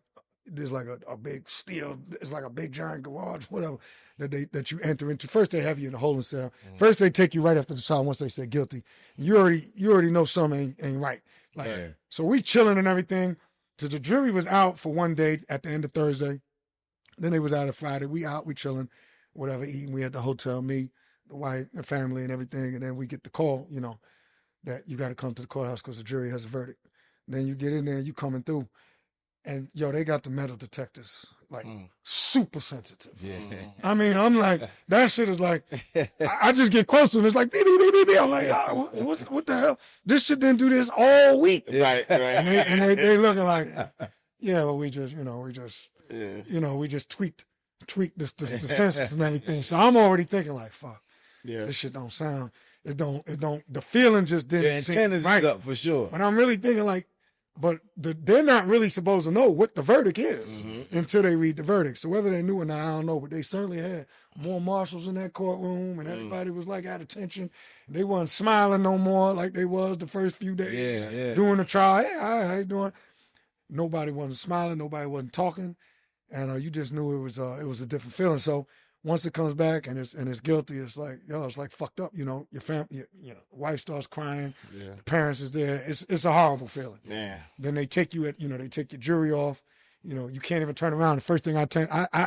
there's like a big steel, it's like a big giant garage, whatever, that you enter into. First they have you in a holding cell. First they take you right after the trial once they say guilty. You already know something ain't right. Like so we chilling and everything. So the jury was out for one day at the end of Thursday. Then they was out of Friday. We out, we chilling, whatever, eating. We at the hotel, me, the wife, the family, and everything. And then we get the call, you know, that you got to come to the courthouse because the jury has a verdict. Then you get in there, you coming through. And, yo, they got the metal detectors, like, super sensitive. Yeah. I mean, I'm like, that shit is like, I just get close to them. It's like, beep, beep, beep, beep, beep. I'm like, oh, what the hell? This shit didn't do this all week. Right. And they looking like, yeah, well, we just tweaked the senses and everything. So I'm already thinking like, fuck, this shit don't sound, it don't, the feeling just didn't The sink antennas right. is up for sure. But I'm really thinking like, but they're not really supposed to know what the verdict is until they read the verdict. So whether they knew or not, I don't know. But they certainly had more marshals in that courtroom, and everybody was like out of tension. They wasn't smiling no more like they was the first few days during the trial. Hey, how you doing? Nobody wasn't smiling. Nobody wasn't talking, and you just knew it was a different feeling. So once it comes back and it's guilty, it's like, yo, it's like fucked up. You know, your family, wife starts crying. The parents is there. It's a horrible feeling. Man. Then they take you they take your jury off. You know, you can't even turn around. The first thing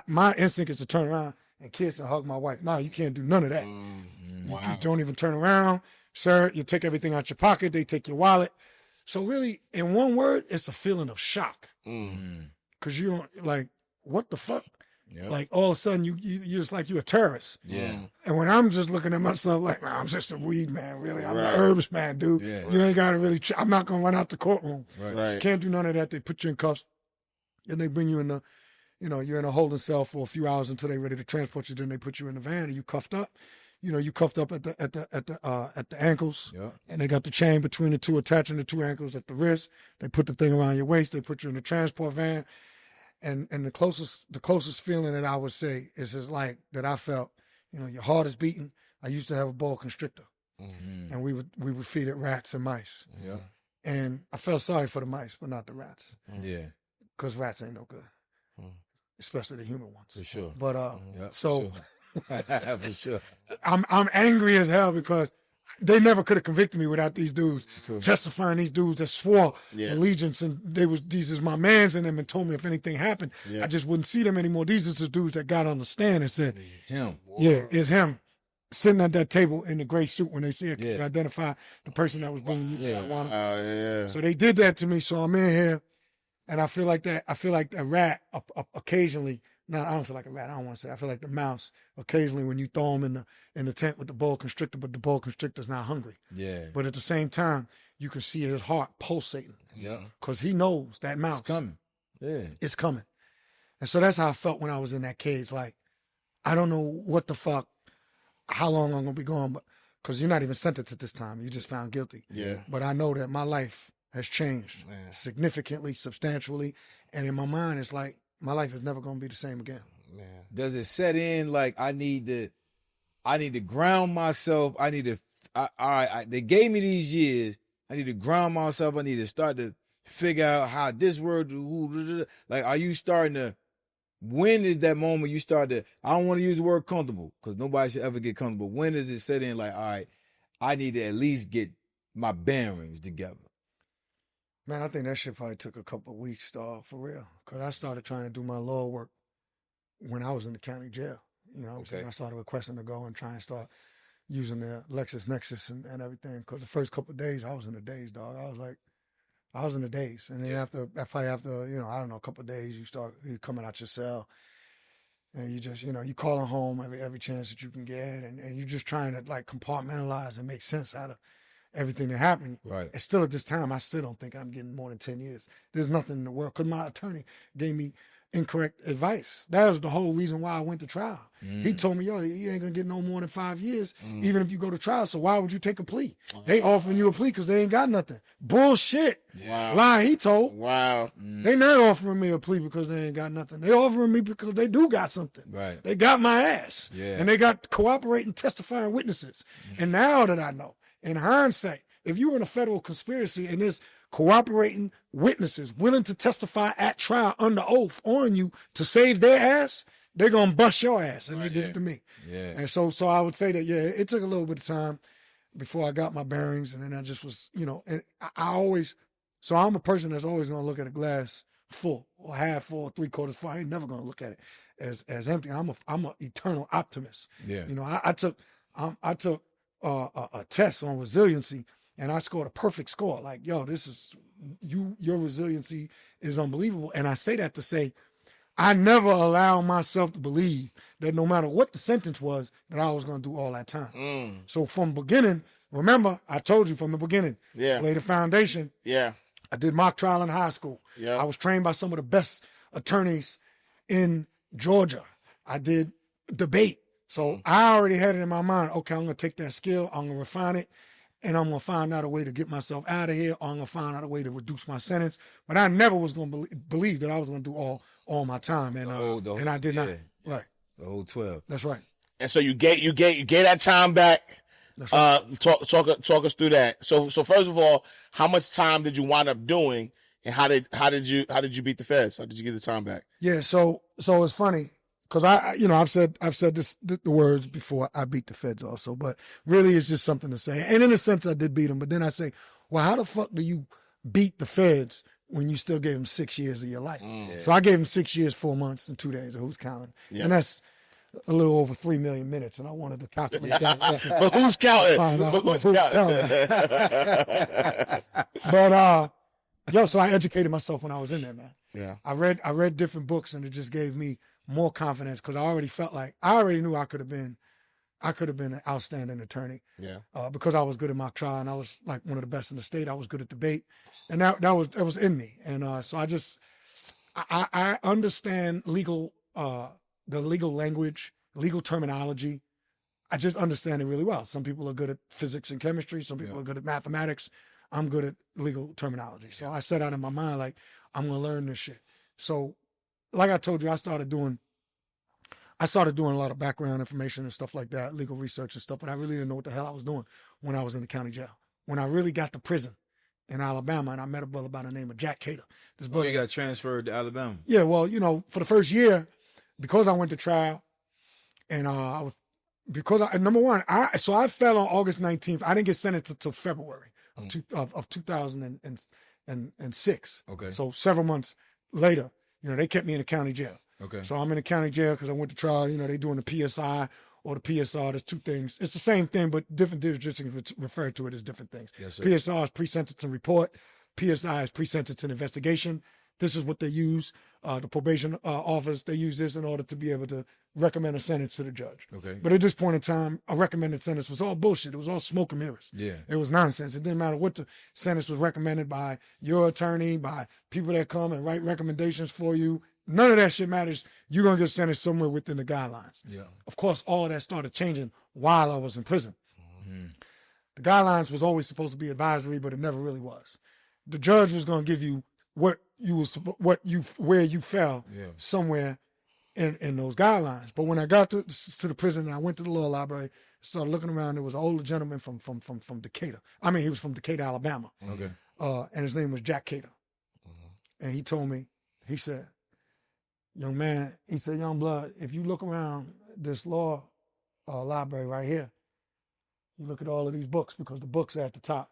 my instinct is to turn around and kiss and hug my wife. No, you can't do none of that. You don't even turn around. Sir, you take everything out your pocket. They take your wallet. So really, in one word, it's a feeling of shock. Because you don't, like, what the fuck? Yep. Like all of a sudden you're just like you're a terrorist. Yeah. And when I'm just looking at myself like, man, I'm just a weed man, really. I'm the herbs man, dude. Yeah. You ain't gotta really I'm not gonna run out the courtroom. Right. Can't do none of that. They put you in cuffs. And they bring you in the, you're in a holding cell for a few hours until they're ready to transport you. Then they put you in the van and you cuffed up. You cuffed up at the ankles. Yeah. And they got the chain between the two, attaching the two ankles at the wrist. They put the thing around your waist. They put you in the transport van. And the closest feeling that I would say is just like that I felt, your heart is beating. I used to have a boa constrictor, and we would feed it rats and mice. Yeah. And I felt sorry for the mice, but not the rats, Yeah. because rats ain't no good, especially the human ones. For sure. But Yep, so for sure. For sure. I'm angry as hell because they never could have convicted me without these dudes testifying. These dudes that swore allegiance, and these is my mans in them, and told me if anything happened, I just wouldn't see them anymore. These is the dudes that got on the stand and said, Him. "Yeah, it's him." Sitting at that table in the gray suit when they see it, identify the person that was bringing you marijuana. So they did that to me. So I'm in here, and I feel like that. I feel like a rat occasionally. No, I don't feel like a rat. I don't want to say. I feel like the mouse occasionally when you throw him in the tent with the boa constrictor, but the boa constrictor's not hungry. Yeah. But at the same time, you can see his heart pulsating. Yeah. Because he knows that mouse It's coming. Yeah. is coming. And so that's how I felt when I was in that cage. Like, I don't know what the fuck, how long I'm gonna be gone, but because you're not even sentenced at this time, you just found guilty. Yeah. But I know that my life has changed significantly, substantially, and in my mind, it's like my life is never gonna be the same again. Does it set in like I need to ground myself? They gave me these years. I need to ground myself. I need to start to figure out how this word, like, are you starting to, when is that moment you start to, I don't want to use the word comfortable because nobody should ever get comfortable. When does it set in like, all right, I need to at least get my bearings together? Man, I think that shit probably took a couple of weeks, for real. Because I started trying to do my law work when I was in the county jail. You know what I'm saying? I started requesting to go and try and start using the LexisNexis and everything. Because the first couple of days, I was in the daze, dog. I was in the daze. And then after, I don't know, a couple of days, you coming out your cell. And you just, you calling home every chance that you can get. And you just trying to, like, compartmentalize and make sense out of everything that happened. Right. And still at this time, I still don't think I'm getting more than 10 years. There's nothing in the world, because my attorney gave me incorrect advice. That was the whole reason why I went to trial. He told me, yo, you ain't gonna get no more than 5 years, even if you go to trial. So why would you take a plea? They offering you a plea because they ain't got nothing. Bullshit. Wow. Lie he told. Wow. They not offering me a plea because they ain't got nothing. They offering me because they do got something. Right. They got my ass. Yeah. And they got cooperating, testifying witnesses. And now that I know, in hindsight, if you were in a federal conspiracy and there's cooperating witnesses willing to testify at trial under oath on you to save their ass, they're gonna bust your ass. And they did it to me. Yeah. And so I would say that, yeah, it took a little bit of time before I got my bearings. And then I just was, and I always, so I'm a person that's always gonna look at a glass full or half full or 3/4 full. I ain't never gonna look at it as empty. I'm an eternal optimist. Yeah. I took a test on resiliency, and I scored a perfect score. Like, yo, your resiliency is unbelievable. And I say that to say, I never allow myself to believe that no matter what the sentence was, that I was going to do all that time. So from beginning, remember, I told you from the beginning, lay the foundation. Yeah. I did mock trial in high school. Yeah. I was trained by some of the best attorneys in Georgia. I did debate. So I already had it in my mind, okay, I'm going to take that skill, I'm going to refine it, and I'm going to find out a way to get myself out of here, or I'm going to find out a way to reduce my sentence. But I never was going to believe that I was going to do all my time, and and I did not. Right. The whole 12. That's right. And so you gave that time back. That's right. Talk us through that. So first of all, how much time did you wind up doing, and how did you beat the feds? How did you get the time back? Yeah. So it's funny, because I've said the words before, I beat the feds also, but really it's just something to say. And in a sense, I did beat them. But then I say, well, how the fuck do you beat the feds when you still gave them 6 years of your life? So I gave them 6 years, 4 months, and 2 days. Who's counting? Yeah. And that's a little over 3 million minutes, and I wanted to calculate that. But who's counting? Who's counting? But so I educated myself when I was in there, man. Yeah. I read different books, and it just gave me more confidence, because I already knew I could have been an outstanding attorney. Yeah. Because I was good at mock trial, and I was like one of the best in the state. I was good at debate, and that was in me. And so I understand the legal language, legal terminology. I just understand it really well. Some people are good at physics and chemistry. Some people are good at mathematics. I'm good at legal terminology. So I set out in my mind, like, I'm going to learn this shit. So like I told you, I started doing a lot of background information and stuff like that, legal research and stuff, but I really didn't know what the hell I was doing when I was in the county jail. When I really got to prison in Alabama, and I met a brother by the name of Jack Cater. This brother, You got transferred to Alabama. yeah, well, for the first year, because I went to trial, and I fell on August 19th. I didn't get sentenced until February of 2006. Okay. So several months later, they kept me in the county jail. Okay. So I'm in the county jail because I went to trial. They doing the PSI or the PSR. There's two things. It's the same thing, but different jurisdictions refer to it as different things. Yes, sir. PSR is pre-sentencing report. PSI is pre-sentencing investigation. This is what they use. The probation office, they use this in order to be able to recommend a sentence to the judge. Okay. But at this point in time, a recommended sentence was all bullshit. It was all smoke and mirrors. Yeah. It was nonsense. It didn't matter what the sentence was recommended by your attorney, by people that come and write recommendations for you. None of that shit matters. You're going to get sentenced somewhere within the guidelines. Yeah. Of course, all of that started changing while I was in prison. Mm-hmm. The guidelines was always supposed to be advisory, but it never really was. The judge was going to give you where you fell somewhere in those guidelines. But when I got to the prison and I went to the law library, started looking around, there was an older gentleman from Decatur. I mean, he was from Decatur, Alabama. Okay. And his name was Jack Cater. Mm-hmm. And he told me, he said, young man, he said, young blood, if you look around this law library right here, you look at all of these books, because the books are at the top.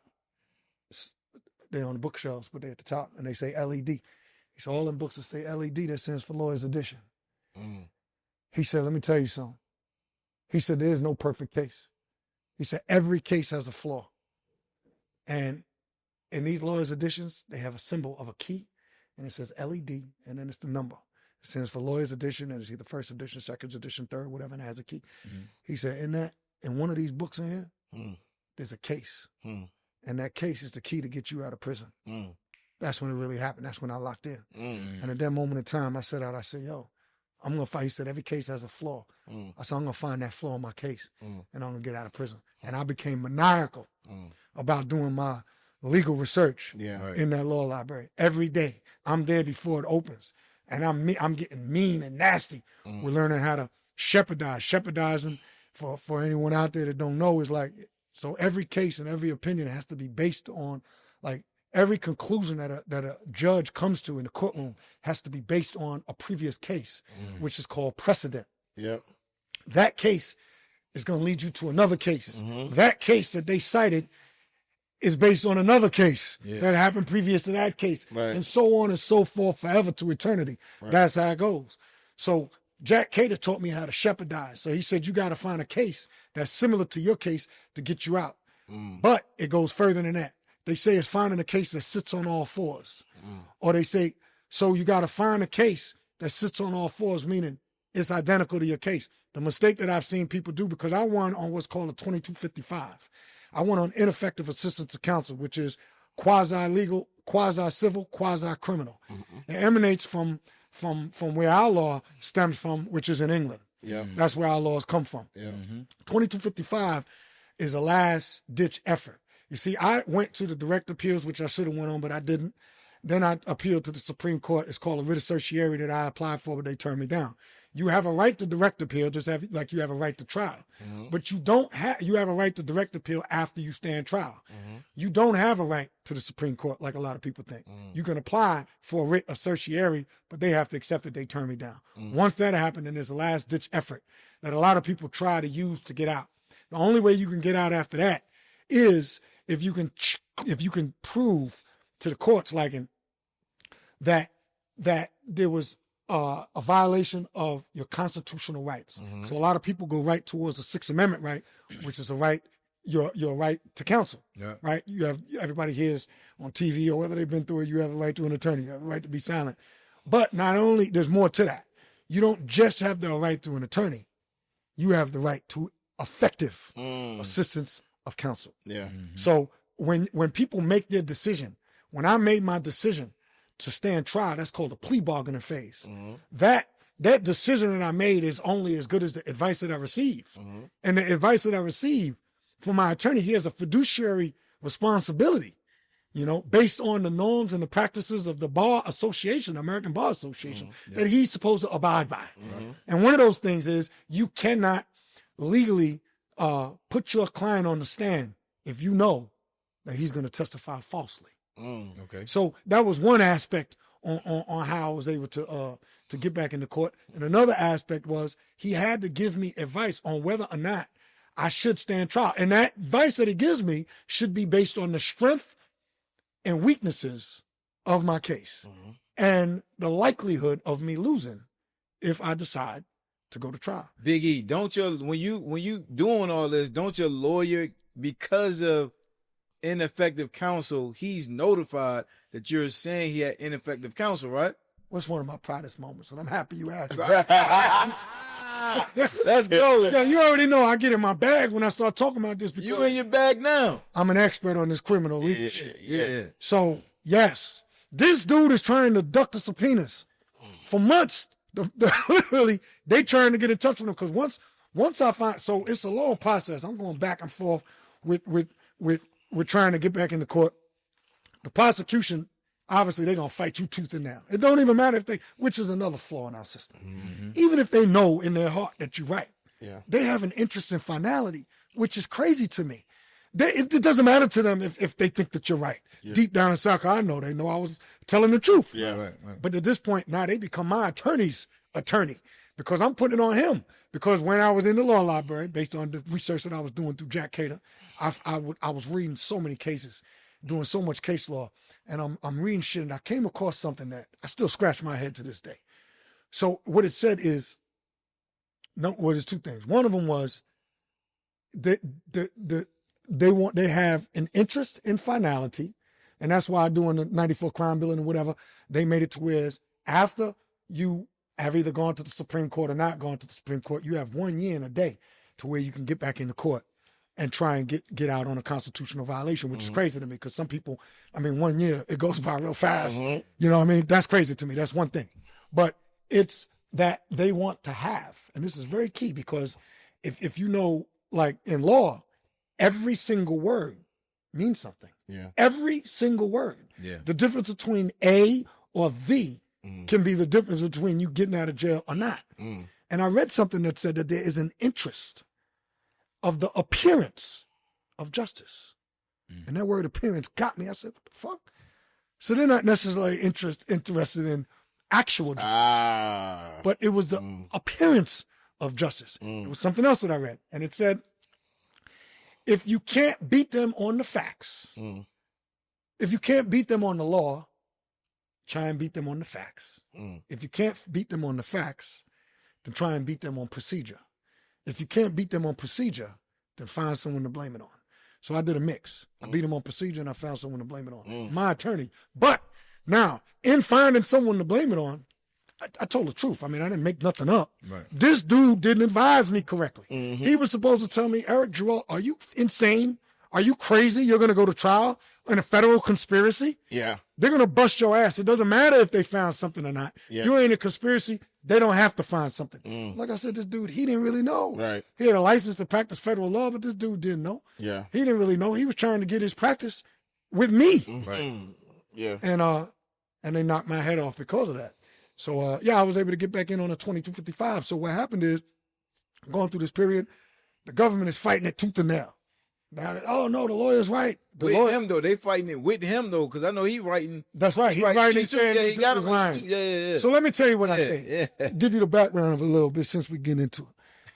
They're on the bookshelves, but they're at the top, and they say LED. He said, all them books that say LED, that stands for Lawyer's Edition. Mm. He said, let me tell you something. He said, there is no perfect case. He said, every case has a flaw. And in these Lawyer's Editions, they have a symbol of a key, and it says LED, and then it's the number. It stands for Lawyer's Edition, and it's either first edition, second edition, third, whatever, and it has a key. Mm. He said, in one of these books in here, there's a case. Mm. And that case is the key to get you out of prison. That's when it really happened. That's when I locked in. And at that moment in time, I said, yo, I'm going to find, he said, every case has a flaw. I said, I'm going to find that flaw in my case and I'm going to get out of prison. And I became maniacal about doing my legal research in that law library. Every day, I'm there before it opens. And I'm getting mean and nasty. We're learning how to shepherdize. Shepherdizing, for anyone out there that don't know, is like, so every case and every opinion has to be based on, like, every conclusion that a judge comes to in the courtroom has to be based on a previous case, which is called precedent. Yep. That case is going to lead you to another case. That case that they cited is based on another case that happened previous to that case, and so on and so forth, forever to eternity. That's how it goes. So Jack Cater taught me how to shepherdize. So he said, you got to find a case that's similar to your case to get you out. But it goes further than that. They say it's finding a case that sits on all fours. Or they say, so you got to find a case that sits on all fours, meaning it's identical to your case. The mistake that I've seen people do, because I won on what's called a 2255. I went on ineffective assistance to counsel, which is quasi-legal, quasi-civil, quasi-criminal. It emanates from where our law stems from, which is in England. That's where our laws come from. 2255 is a last-ditch effort. You see, I went to the direct appeals, which I should have went on, but I didn't. Then I appealed to the Supreme Court. It's called a writ of certiorari that I applied for, but they turned me down. You have a right to direct appeal, just like you have a right to trial. But you have a right to direct appeal after you stand trial. You don't have a right to the Supreme Court like a lot of people think. You can apply for a writ of certiorari, but they have to accept it. They turn me down. Once that happened, then there's a last ditch effort that a lot of people try to use to get out. The only way you can get out after that is if you can prove to the courts, like that there was a violation of your constitutional rights. So a lot of people go right towards the Sixth Amendment right, which is a right, your right to counsel. Right? You have, everybody hears on TV or whether they've been through it, you have a right to an attorney, you have a right to be silent. But not only, there's more to that. You don't just have the right to an attorney, you have the right to effective assistance of counsel. So when people make their decision, when I made my decision to stand trial, that's called a plea bargaining phase. That decision that I made is only as good as the advice that I receive. And the advice that I receive from my attorney, he has a fiduciary responsibility, based on the norms and the practices of the Bar Association, the American Bar Association, that he's supposed to abide by. And one of those things is you cannot legally put your client on the stand if you know that he's going to testify falsely. So that was one aspect on how I was able to get back into court. And another aspect was he had to give me advice on whether or not I should stand trial. And that advice that he gives me should be based on the strength and weaknesses of my case and the likelihood of me losing if I decide to go to trial. Big E, when you doing all this, don't your lawyer, because of ineffective counsel, he's notified that you're saying he had ineffective counsel, right? What's one of my proudest moments? And I'm happy you asked. Let's go. Yeah, you already know I get in my bag when I start talking about this. You in your bag now. I'm an expert on this criminal legal shit. Yeah. So, yes, this dude is trying to duck the subpoenas for months. Literally, they trying to get in touch with him because once I find, so it's a long process. I'm going back and forth with trying to get back into court. The prosecution, obviously, they're going to fight you tooth and nail. It don't even matter which is another flaw in our system. Even if they know in their heart that you're right, they have an interest in finality, which is crazy to me. It doesn't matter to them if they think that you're right. Deep down inside, I know they know I was telling the truth. Right. But at this point, now they become my attorney's attorney because I'm putting it on him. Because when I was in the law library, based on the research that I was doing through Jack Cater, I was reading so many cases, doing so much case law, and I'm reading shit, and I came across something that I still scratch my head to this day. So what it said is, there's two things. One of them was they have an interest in finality, and that's why doing the 94 crime bill and whatever, they made it to where after you have either gone to the Supreme Court or not gone to the Supreme Court, you have 1 year and a day to where you can get back into court and try and get out on a constitutional violation, which is crazy to me because some people, 1 year, it goes by real fast. You know what I mean? That's crazy to me. That's one thing. But it's that they want to have, and this is very key because if you know, like in law, every single word means something. Yeah. Every single word. Yeah. The difference between A or V can be the difference between you getting out of jail or not. And I read something that said that there is an interest of the appearance of justice. And that word appearance got me. I said, what the fuck? So they're not necessarily interested in actual justice, but it was the appearance of justice. It was something else that I read. And it said, if you can't beat them on the facts, if you can't beat them on the law, try and beat them on the facts. If you can't beat them on the facts, then try and beat them on procedure. If you can't beat them on procedure, then find someone to blame it on. So I did a mix. I beat them on procedure and I found someone to blame it on. My attorney. But now, in finding someone to blame it on, I told the truth. I didn't make nothing up. Right. This dude didn't advise me correctly. He was supposed to tell me, Eric Geralt, are you insane? Are you crazy? You're going to go to trial in a federal conspiracy? Yeah. They're going to bust your ass. It doesn't matter if they found something or not. Yeah. You ain't a conspiracy. They don't have to find something. Like I said, this dude, he didn't really know. Right. He had a license to practice federal law, but this dude didn't know. Yeah. He didn't really know. He was trying to get his practice with me. Right. Yeah. And they knocked my head off because of that. So, I was able to get back in on a 2255. So what happened is, going through this period, the government is fighting it tooth and nail. Now, oh no, the lawyer's right. The lawyer, Him though, they fighting it with him though, because I know he writing. that's right. He's Right, writing she and saying too, he got was him. lying. Yeah. So let me tell you what I say. Yeah. Give you the background of it a little bit since we get into it.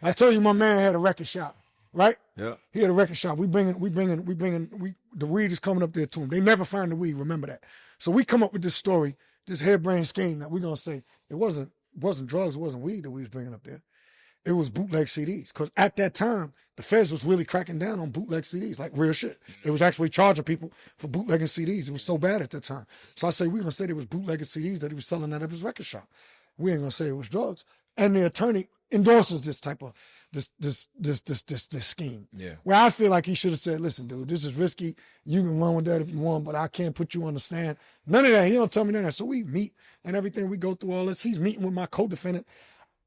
I told you my man had a record shop, right? Yeah. He had a record shop. The weed is coming up there to him. They never find the weed. Remember that. So we come up with this story, this harebrained scheme that we're gonna say it wasn't drugs, it wasn't weed that we was bringing up there. It was bootleg CDs. Because at that time, the feds was really cracking down on bootleg CDs, like real shit. They was actually charging people for bootlegging CDs. It was so bad at that time. So I say, we're going to say there was bootlegging CDs that he was selling out of his record shop. We ain't going to say it was drugs. And the attorney endorses this type of, this scheme. Yeah. Where I feel like he should have said, listen, dude, this is risky. You can run with that if you want, but I can't put you on the stand. None of that. He don't tell me none of that. So we meet and everything. We go through all this. He's meeting with my co-defendant.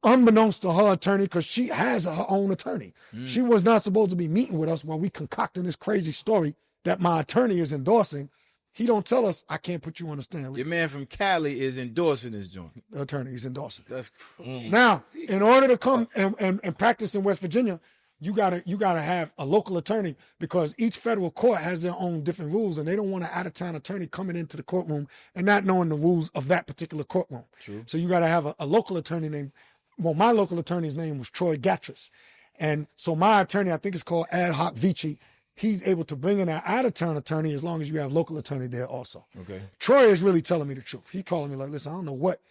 Unbeknownst to her attorney, because she has her own attorney. She was not supposed to be meeting with us while we concocting this crazy story that my attorney is endorsing. He don't tell us, I can't put you on the stand. Your man from Cali is endorsing this joint. The attorney is endorsing. That's Now, in order to come and practice in West Virginia, you gotta have a local attorney because each federal court has their own different rules, and they don't want an out-of-town attorney coming into the courtroom and not knowing the rules of that particular courtroom. True. So you gotta have a local attorney named. Well, my local attorney's name was Troy Gatris. And so my attorney, I think it's called Ad Hoc Vici, he's able to bring in an out-of-town attorney as long as you have local attorney there also. okay. Troy is really telling me the truth. He calling me like, listen, I don't know what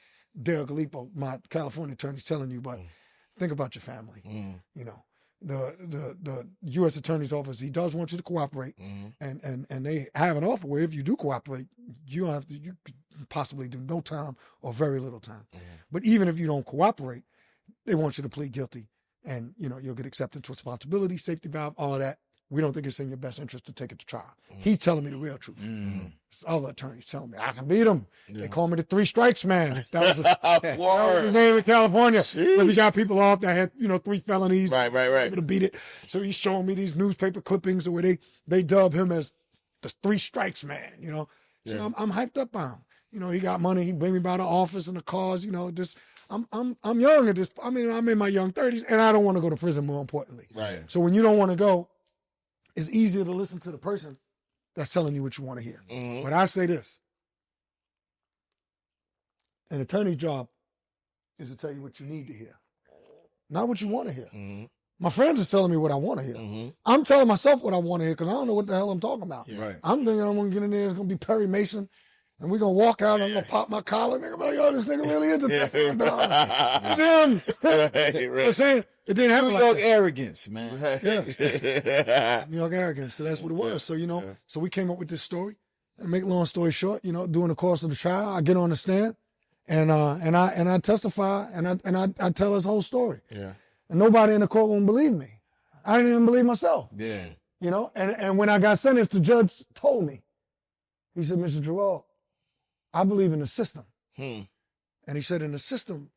Dale Gallipo, my California attorney, is telling you, but think about your family. You know, the U.S. Attorney's Office, he does want you to cooperate. And they have an offer where if you do cooperate, you don't have to, you could possibly do no time or very little time. But even if you don't cooperate, they want you to plead guilty and, you know, you'll get acceptance responsibility, safety valve, all of that. We don't think it's in your best interest to take it to trial. He's telling me the real truth. This other attorney's telling me I can beat him. They call me the 3 strikes man. That was his name in California. When we got people off that had, 3 felonies. Right. Able to beat it. So he's showing me these newspaper clippings where they dub him as the 3 strikes man, So I'm hyped up by him. He got money. He bring me by the office and the cars, I'm young at this. I'm in my young 30s and I don't want to go to prison, more importantly. Right. So when you don't want to go, it's easier to listen to the person that's telling you what you want to hear. But I say this. An attorney's job is to tell you what you need to hear, not what you want to hear. My friends are telling me what I want to hear. I'm telling myself what I want to hear because I don't know what the hell I'm talking about. Right. I'm thinking I'm going to get in there, it's going to be Perry Mason, and we're going to walk out and I'm going to pop my collar. Nigga, like, yo, this nigga really is a Teflon dog. It's him. Right. I'm saying it didn't happen New like York that. arrogance, man. Yeah. New York arrogance. So that's what it was. So, so we came up with this story. And make long story short, during the course of the trial, I get on the stand and I testify and I tell his whole story. Yeah. And nobody in the courtroom believed me. I didn't even believe myself. Yeah. You know, and when I got sentenced, the judge told me, he said, Mr. Girault, I believe in the system. And he said, and the system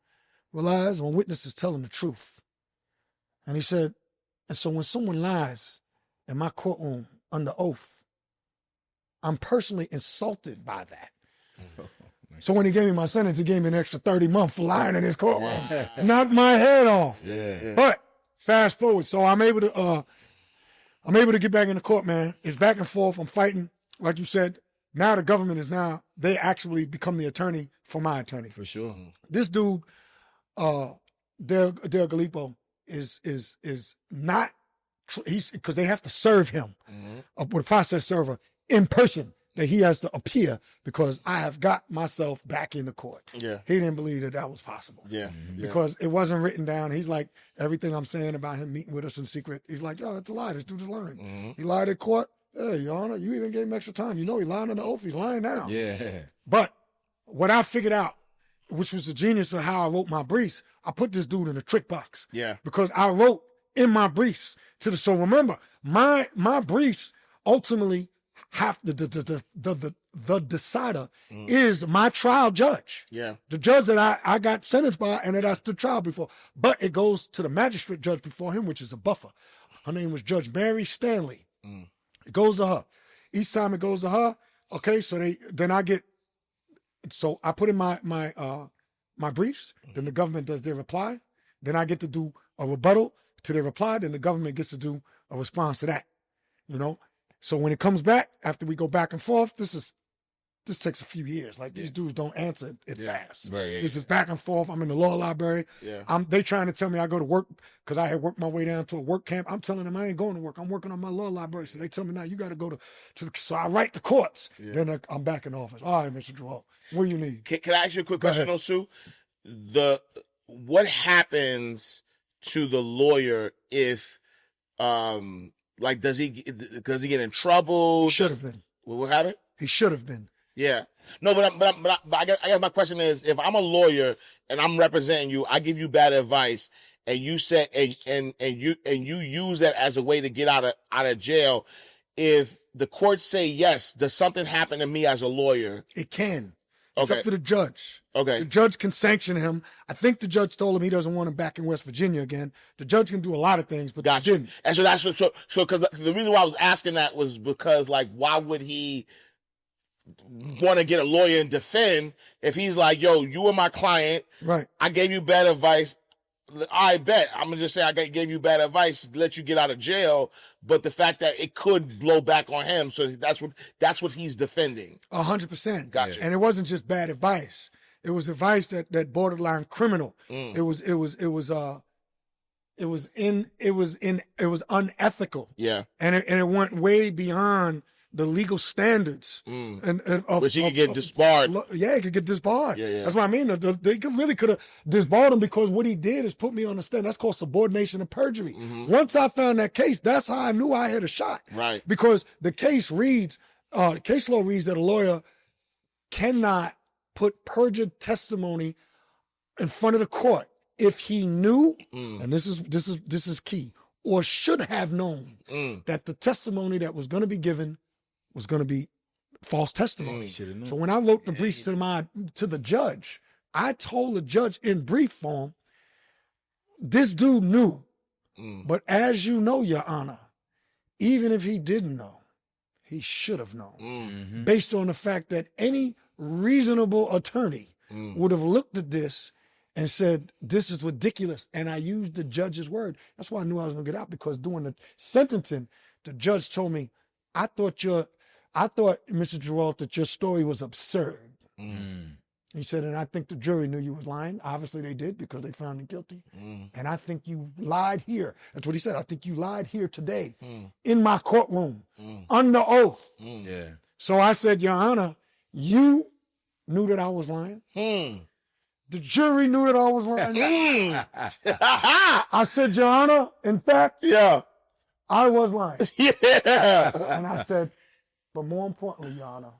relies on witnesses telling the truth. And he said, and so when someone lies in my courtroom under oath, I'm personally insulted by that. So when he gave me my sentence, he gave me an extra 30 months for lying in his courtroom. Knocked my head off. Yeah. But fast forward, so I'm able to get back in the court, man. It's back and forth. I'm fighting, like you said. Now the government they actually become the attorney for my attorney. For sure. This dude, Del Galipo, is not, because they have to serve him with a process server in person, that he has to appear because I have got myself back in the court. Yeah. He didn't believe that was possible. Yeah. Because it wasn't written down. He's like, everything I'm saying about him meeting with us in secret, he's like, yo, that's a lie. This dude is lying. He lied at court. Hey, Your Honor, you even gave him extra time. You know he lied on the oath. He's lying now. Yeah. But what I figured out, which was the genius of how I wrote my briefs, I put this dude in a trick box. Yeah. Because I wrote in my briefs so remember, my briefs ultimately have the decider is my trial judge. Yeah. The judge that I got sentenced by and that I stood trial before. But it goes to the magistrate judge before him, which is a buffer. Her name was Judge Mary Stanley. It goes to her. Each time it goes to her, okay, so I put in my briefs, then the government does their reply, then I get to do a rebuttal to their reply, then the government gets to do a response to that, you know? So when it comes back, after we go back and forth, this takes a few years. Like these dudes don't answer it fast. Right. This is back and forth. I'm in the law library. Yeah. They trying to tell me I go to work because I had worked my way down to a work camp. I'm telling them I ain't going to work. I'm working on my law library. So they tell me now you got to go to so I write the courts. Then I'm back in office. All right, Mr. Girault, what do you need? Can I ask you a quick question, ahead. though, Sue? What happens to the lawyer if, does he get in trouble? He should have been. What happened? He should have been. Yeah. No, but I guess my question is, if I'm a lawyer and I'm representing you, I give you bad advice, and you say and you use that as a way to get out of jail. If the courts say yes, does something happen to me as a lawyer? It can. It's Okay. up to the judge. Okay. The judge can sanction him. I think the judge told him he doesn't want him back in West Virginia again. The judge can do a lot of things, but Gotcha. he didn't. And so because the reason why I was asking that was because, like, why would he want to get a lawyer and defend if he's like, yo, you were my client. Right. I gave you bad advice. I bet. I'm going to just say I gave you bad advice, let you get out of jail. But the fact that it could blow back on him. So that's what he's defending. 100%. Gotcha. And it wasn't just bad advice. It was advice that borderline criminal. It was unethical. Yeah. And it went way beyond the legal standards. Which he could get disbarred. Yeah, he could get disbarred. Yeah. That's what I mean. They could have disbarred him because what he did is put me on the stand. That's called subordination of perjury. Once I found that case, that's how I knew I had a shot. Right. Because the case law reads that a lawyer cannot put perjured testimony in front of the court if he knew, and this is key, or should have known that the testimony that was going to be given was going to be false testimony. So when I wrote the briefs to the judge, I told the judge in brief form, this dude knew, but as you know, Your Honor, even if he didn't know, he should have known, based on the fact that any reasonable attorney would have looked at this and said, this is ridiculous. And I used the judge's word. That's why I knew I was going to get out, because during the sentencing, the judge told me, I thought, Mr. Girault, that your story was absurd. He said, and I think the jury knew you was lying. Obviously they did, because they found him guilty. And I think you lied here. That's what he said. I think you lied here today in my courtroom under oath. Yeah. So I said, Your Honor, you knew that I was lying. The jury knew that I was lying. I said, Your Honor, in fact, I was lying. Yeah. And I said, but more importantly, Your Honor,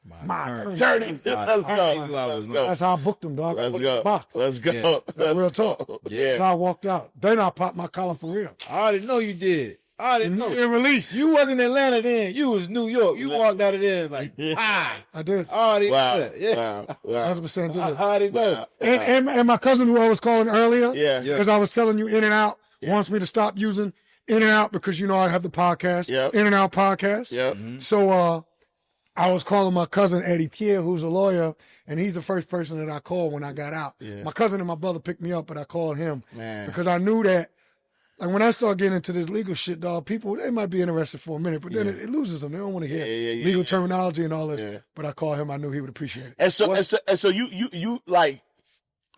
My attorney. Let's go. Let's go. That's how I booked him, dog. Let's I go. booked the box. Let's go. That's real talk. Yeah. That's how I walked out. Then I popped my collar for real. I already know you did. I didn't know. In release. You wasn't Atlanta then. You was New York. You walked out of there like, I did. I already Wow. know. Yeah. Wow. 100% did I it. already know. And my cousin who I was calling earlier, Yeah. because I was telling you In and Out wants me to stop using In and Out because, you know, I have the podcast, Yep. In and Out podcast. Yep. So I was calling my cousin Eddie Pierre, who's a lawyer, and he's the first person that I called when I got out. Yeah. My cousin and my brother picked me up, but I called him Man. because I knew that, like, when I start getting into this legal shit, dog, people, they might be interested for a minute, but then it loses them. They don't want to hear legal terminology and all this. Yeah. But I called him. I knew he would appreciate it. And so you like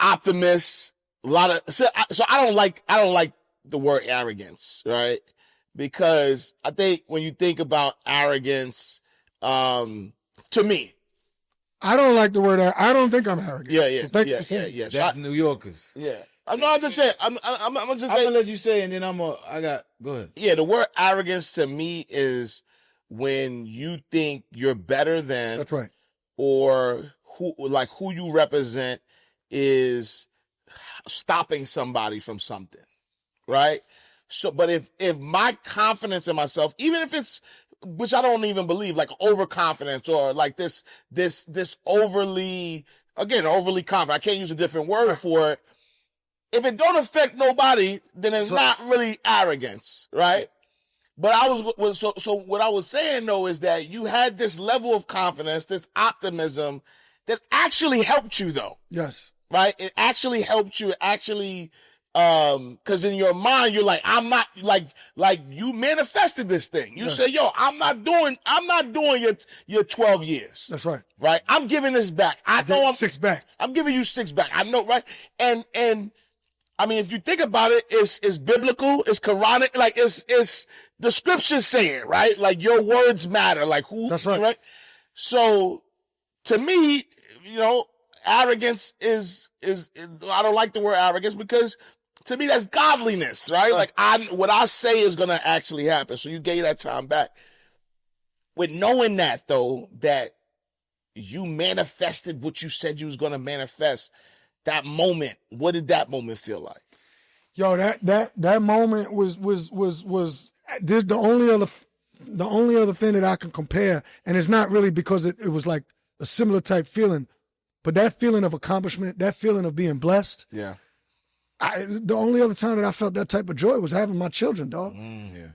optimist, a lot of, so I don't like the word arrogance, right? Because I think when you think about arrogance, to me, I don't like the word. I don't think I'm arrogant. Yeah. So thank you for saying. Yeah. That's New Yorkers. Yeah. I'm just saying. I'm just I'm saying. gonna let you say, and then go ahead. Yeah, the word arrogance to me is when you think you're better than. That's right. Or who you represent is stopping somebody from something, right? So, but if my confidence in myself, even if it's, which I don't even believe, like overconfidence or like this overly confident, I can't use a different word for it. If it don't affect nobody, then it's not really arrogance, right? But so what I was saying though is that you had this level of confidence, this optimism that actually helped you though. Yes. Right? It actually helped you. Cause in your mind, you're like, I'm not like you manifested this thing. You say, yo, I'm not doing your 12 years. That's right. Right? I'm giving this back. I know I'm 6 back. I'm giving you 6 back. I know, right? And I mean, if you think about it, it's biblical, it's Quranic, like it's the scriptures say it, right? Like your words matter, like who, that's right. So to me, you know, arrogance is I don't like the word arrogance because to me that's godliness, right? Like what I say is going to actually happen. So you gave that time back. With knowing that though, that you manifested what you said you was going to manifest, that moment, what did that moment feel like? Yo, that moment was the only other thing that I can compare, and it's not really because it was like a similar type feeling, but that feeling of accomplishment, that feeling of being blessed. Yeah. The only other time that I felt that type of joy was having my children, dog. And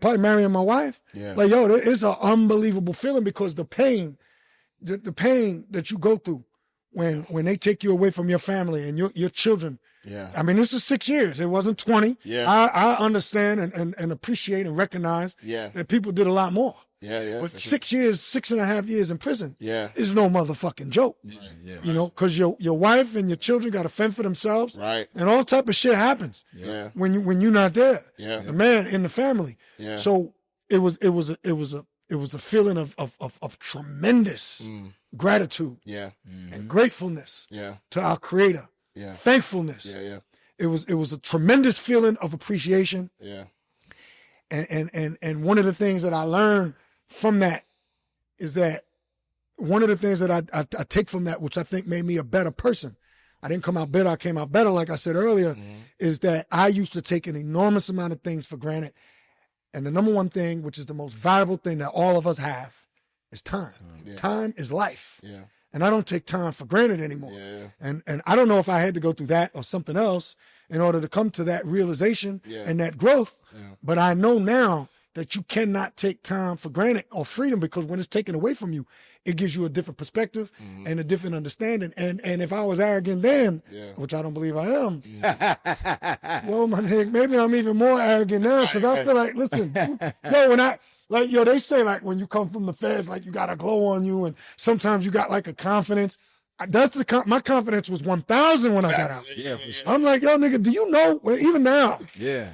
probably marrying my wife. Yeah. Like, yo, it's an unbelievable feeling because the pain that you go through when they take you away from your family and your children. Yeah. I mean, this is 6 years. It wasn't 20. Yeah. I understand and appreciate and recognize that people did a lot more. Yeah. But 6 years, 6.5 years in prison is no motherfucking joke. Yeah. You know, because your wife and your children got to fend for themselves. Right. And all type of shit happens. Yeah. When you're not there. Yeah. The man in the family. Yeah. So it was a feeling of tremendous gratitude and gratefulness to our Creator. Yeah. Thankfulness. Yeah. It was a tremendous feeling of appreciation. Yeah. And one of the things that I learned from that is that one of the things that I take from that, which I think made me a better person, I didn't come out bitter, I came out better, like I said earlier, is that I used to take an enormous amount of things for granted. And the number one thing, which is the most valuable thing that all of us have, is time. Yeah. Time is life. Yeah. And I don't take time for granted anymore. Yeah. And I don't know if I had to go through that or something else in order to come to that realization and that growth. Yeah. But I know now that you cannot take time for granted or freedom, because when it's taken away from you, it gives you a different perspective and a different understanding. And if I was arrogant then, which I don't believe I am, well, my nigga, maybe I'm even more arrogant now, because I feel like, listen, they say like when you come from the feds, like you got a glow on you, and sometimes you got like a confidence. My confidence was 1,000 when I got out. Yeah, for sure. I'm like, yo, nigga, do you know? Even now,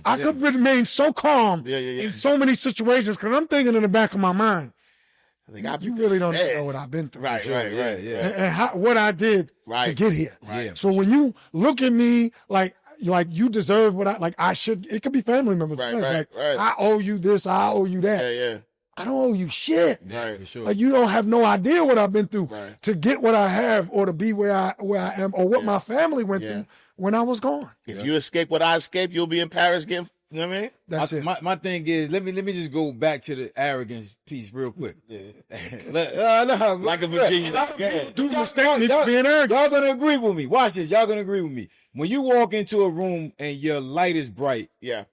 I could remain so calm in so many situations, because I'm thinking in the back of my mind, you really don't know what I've been through. Right. And what I did to get here. Right. So when you look at me like you deserve what I should. It could be family members. Right. I owe you this. I owe you that. Yeah. I don't owe you shit. Right. For sure. Like, you don't have no idea what I've been through Right. to get what I have or to be where I am or what my family went through when I was gone. If you escape what I escaped, you'll be in Paris getting, you know what I mean? That's it. My thing is, let me just go back to the arrogance piece real quick. Like a Virginian. Do mistake me for being arrogant. Y'all gonna agree with me. Watch this. Y'all gonna agree with me. When you walk into a room and your light is bright, Yeah.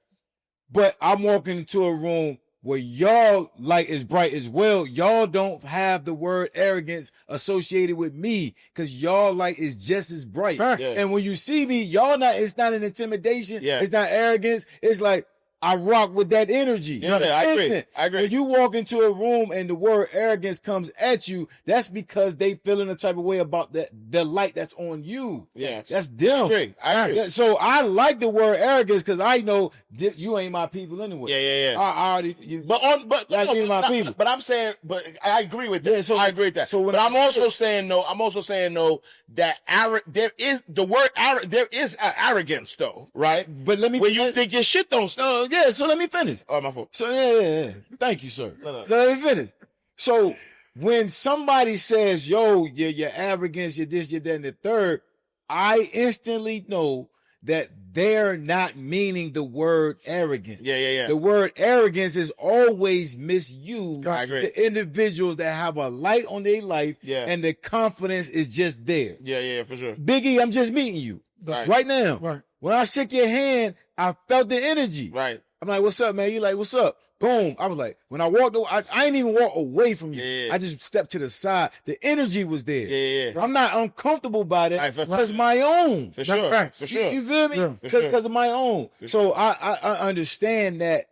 but I'm walking into a room where y'all light is bright as well, y'all don't have the word arrogance associated with me because y'all light is just as bright. Fact. Yeah. And when you see me, it's not an intimidation. Yeah. It's not arrogance. It's like, I rock with that energy. Yeah, It's I agree. instant. I agree. When you walk into a room and the word arrogance comes at you, that's because they feeling a type of way about the light that's on you. Yeah. That's them. I agree. Yeah, so I like the word arrogance because I know you ain't my people anyway. Yeah. I already. But I'm saying, but I agree with that. Yeah, so- I agree with that. so when but I- I'm also saying no. That there is arrogance though, right? But let me. When you think your shit don't stop. Yeah, so let me finish. Oh, my fault. So yeah. Thank you, sir. No. So let me finish. So when somebody says, "Yo, your arrogance, your this, your that, and the third," I instantly know that they're not meaning the word arrogant. Yeah. The word arrogance is always misused I agree. to individuals that have a light on their life and the confidence is just there. Yeah, for sure. Biggie, I'm just meeting you right now. Right. When I shook your hand, I felt the energy. Right. I'm like, what's up, man? You like, what's up? Boom. I was like, when I walked away, I didn't even walk away from you. Yeah. I just stepped to the side. The energy was there. Yeah. I'm not uncomfortable by that Right, for because it's my own. For sure. facts. For sure. You feel me? Yeah. Because sure. of my own. For So I understand that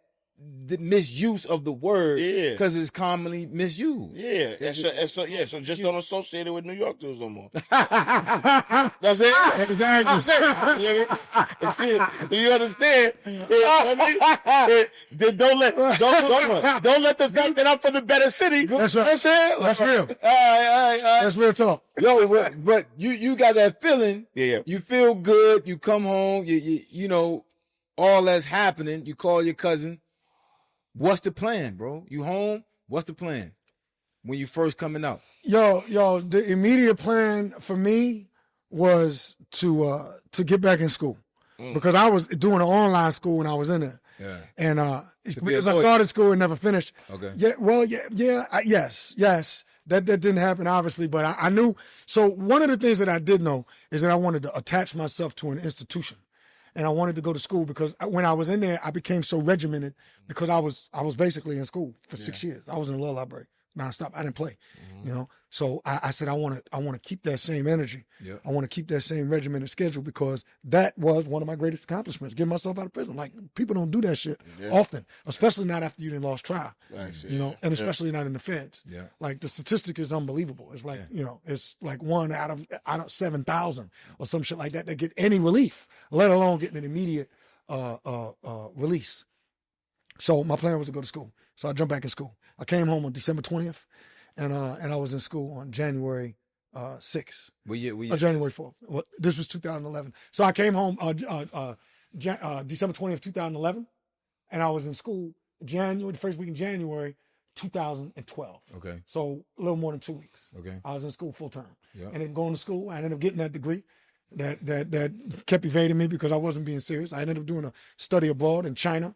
the misuse of the word Yeah. because it's commonly misused. Yeah. So just don't associate it with New York dudes no more. That's it. Exactly. That's it. Do you understand? Then don't let the fact that I'm from the better city. That's right. That's it. That's real. All right. That's real talk. Yo, but you got that feeling. Yeah. You feel good. You come home. You know all that's happening. You call your cousin. What's the plan, bro? You home? What's the plan when you first coming out? Yo, the immediate plan for me was to get back in school because I was doing an online school when I was in there. Yeah. And be because a I lawyer. started school and never finished. Okay. Yes. That didn't happen, obviously, but I knew. So one of the things that I did know is that I wanted to attach myself to an institution. And I wanted to go to school because when I was in there, I became so regimented because I was basically in school for 6 years. I was in the law library nonstop. I didn't play, you know. So I said I want to keep that same energy. Yep. I want to keep that same regimented schedule because that was one of my greatest accomplishments, getting myself out of prison. Like, people don't do that shit often, especially not after you done lost trial, you know, and especially not in the feds. Yeah. Like, the statistic is unbelievable. It's like, you know, it's like 1 out of 7,000 or some shit like that get any relief, let alone getting an immediate release. So my plan was to go to school. So I jumped back in school. I came home on December 20th, and I was in school on January 6th. January 4th. Well, this was 2011. So I came home December 20th, 2011, and I was in school the first week in January 2012. Okay. So a little more than 2 weeks. Okay. I was in school full time. Yeah. And then going to school, I ended up getting that degree that kept evading me because I wasn't being serious. I ended up doing a study abroad in China.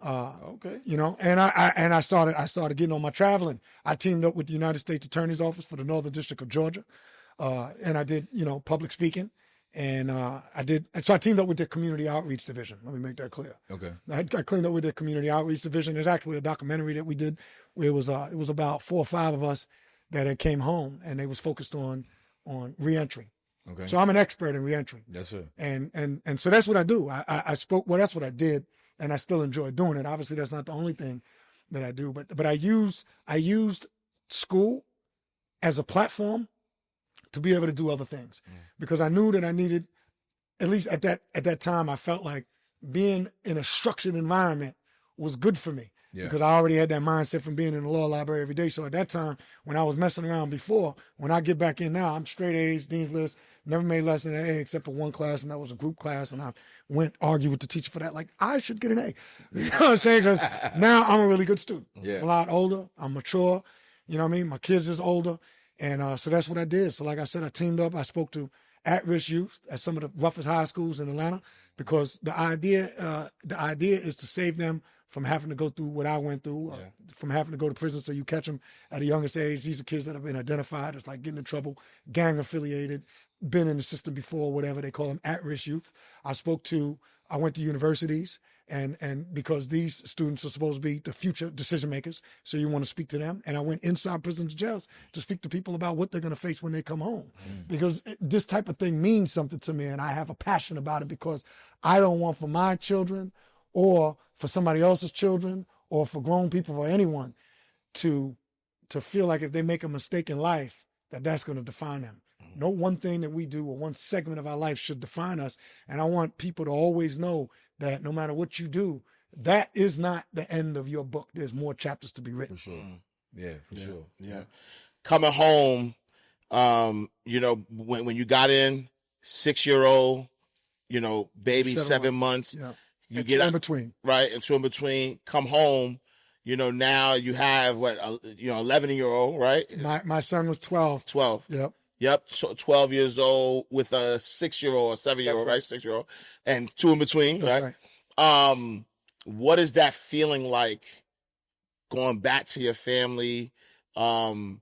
Okay. You know, and I started getting on my traveling. I teamed up with the United States Attorney's Office for the Northern District of Georgia, and I did, you know, public speaking, and I teamed up with the Community Outreach Division. Let me make that clear. Okay. I cleaned up with the Community Outreach Division. There's actually a documentary that we did where it was about 4 or 5 of us that had came home, and they was focused on reentry. Okay. So I'm an expert in reentry. Yes, sir. And so that's what I do. I spoke. Well, that's what I did, and I still enjoy doing it. Obviously, that's not the only thing that I do, but I used school as a platform to be able to do other things because I knew that I needed, at least at that time, I felt like being in a structured environment was good for me because I already had that mindset from being in the law library every day. So at that time, when I was messing around before, when I get back in now, I'm straight A's, Dean's List, never made less than an A except for one class, and that was a group class, and I went argue with the teacher for that. Like, I should get an A. You know what I'm saying? Because now I'm a really good student. Yeah. I'm a lot older. I'm mature. You know what I mean? My kids is older. And so that's what I did. So like I said, I teamed up. I spoke to at-risk youth at some of the roughest high schools in Atlanta, because the idea is to save them from having to go through what I went through, from having to go to prison. So you catch them at a youngest age. These are kids that have been identified as like getting in trouble, gang affiliated, been in the system before, whatever they call them, at-risk youth. I went to universities, and because these students are supposed to be the future decision makers, so you want to speak to them. And I went inside prisons and jails to speak to people about what they're going to face when they come home, because this type of thing means something to me, and I have a passion about it, because I don't want for my children or for somebody else's children or for grown people or anyone to feel like if they make a mistake in life, that's going to define them. No one thing that we do or one segment of our life should define us. And I want people to always know that no matter what you do, that is not the end of your book. There's more chapters to be written. For sure. Yeah, for sure. Yeah. Coming home, you know, when you got in, 6-year-old, you know, baby, 7 months. Yeah. You And get two in up, between. right, and two in between. Come home, you know, now you have 11-year-old, right? My son was 12. 12. Yep. So 12 years old with a 6-year-old or 7-year-old, right? 6-year-old, and two in between, That's right? What is that feeling like going back to your family? And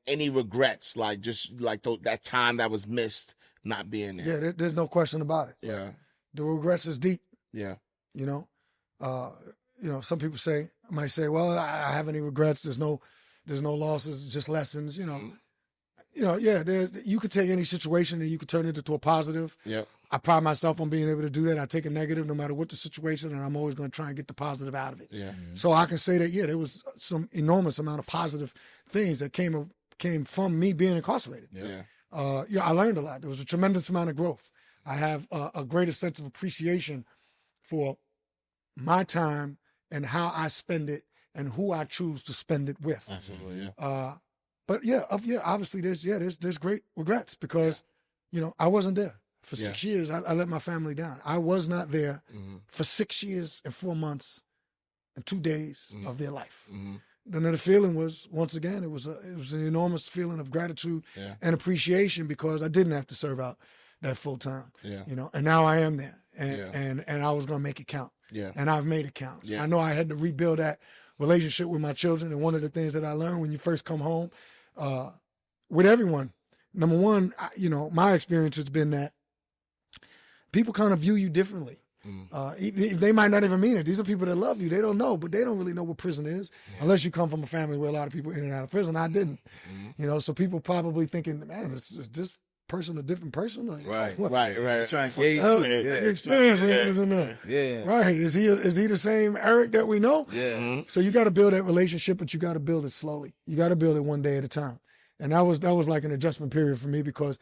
any regrets, like just like that time that was missed not being there? Yeah, there's no question about it. Yeah. The regrets is deep. Yeah. You know, some people might say, well, I have any regrets. There's no losses, just lessons, you know. You know, you could take any situation and you could turn it into a positive. Yeah. I pride myself on being able to do that. I take a negative no matter what the situation, and I'm always going to try and get the positive out of it. Yeah. So I can say that, there was some enormous amount of positive things that came from me being incarcerated. Yeah. I learned a lot. There was a tremendous amount of growth. I have a greater sense of appreciation for my time and how I spend it and who I choose to spend it with. Absolutely. Yeah. But obviously there's great regrets, because, you know, I wasn't there for 6 years. I let my family down. I was not there for 6 years and 4 months and 2 days of their life. Then the feeling was, once again, it was an enormous feeling of gratitude and appreciation, because I didn't have to serve out that full time. Yeah. You know, and now I am there, and I was going to make it count. Yeah. And I've made it count. So Yeah. I know I had to rebuild that relationship with my children. And one of the things that I learned when you first come home, with everyone, number one, my experience has been that people kind of view you differently. They might not even mean it. These are people that love you. They don't know, but they don't really know what prison is, unless you come from a family where a lot of people in and out of prison. I didn't, so people probably thinking, man, is this person a different person? Like, Right. what? Right. Trying to gauge. Your experience was in there. Yeah. Right. Is he the same Eric that we know? Yeah. So you got to build that relationship, but you got to build it slowly. You got to build it one day at a time. And that was like an adjustment period for me, because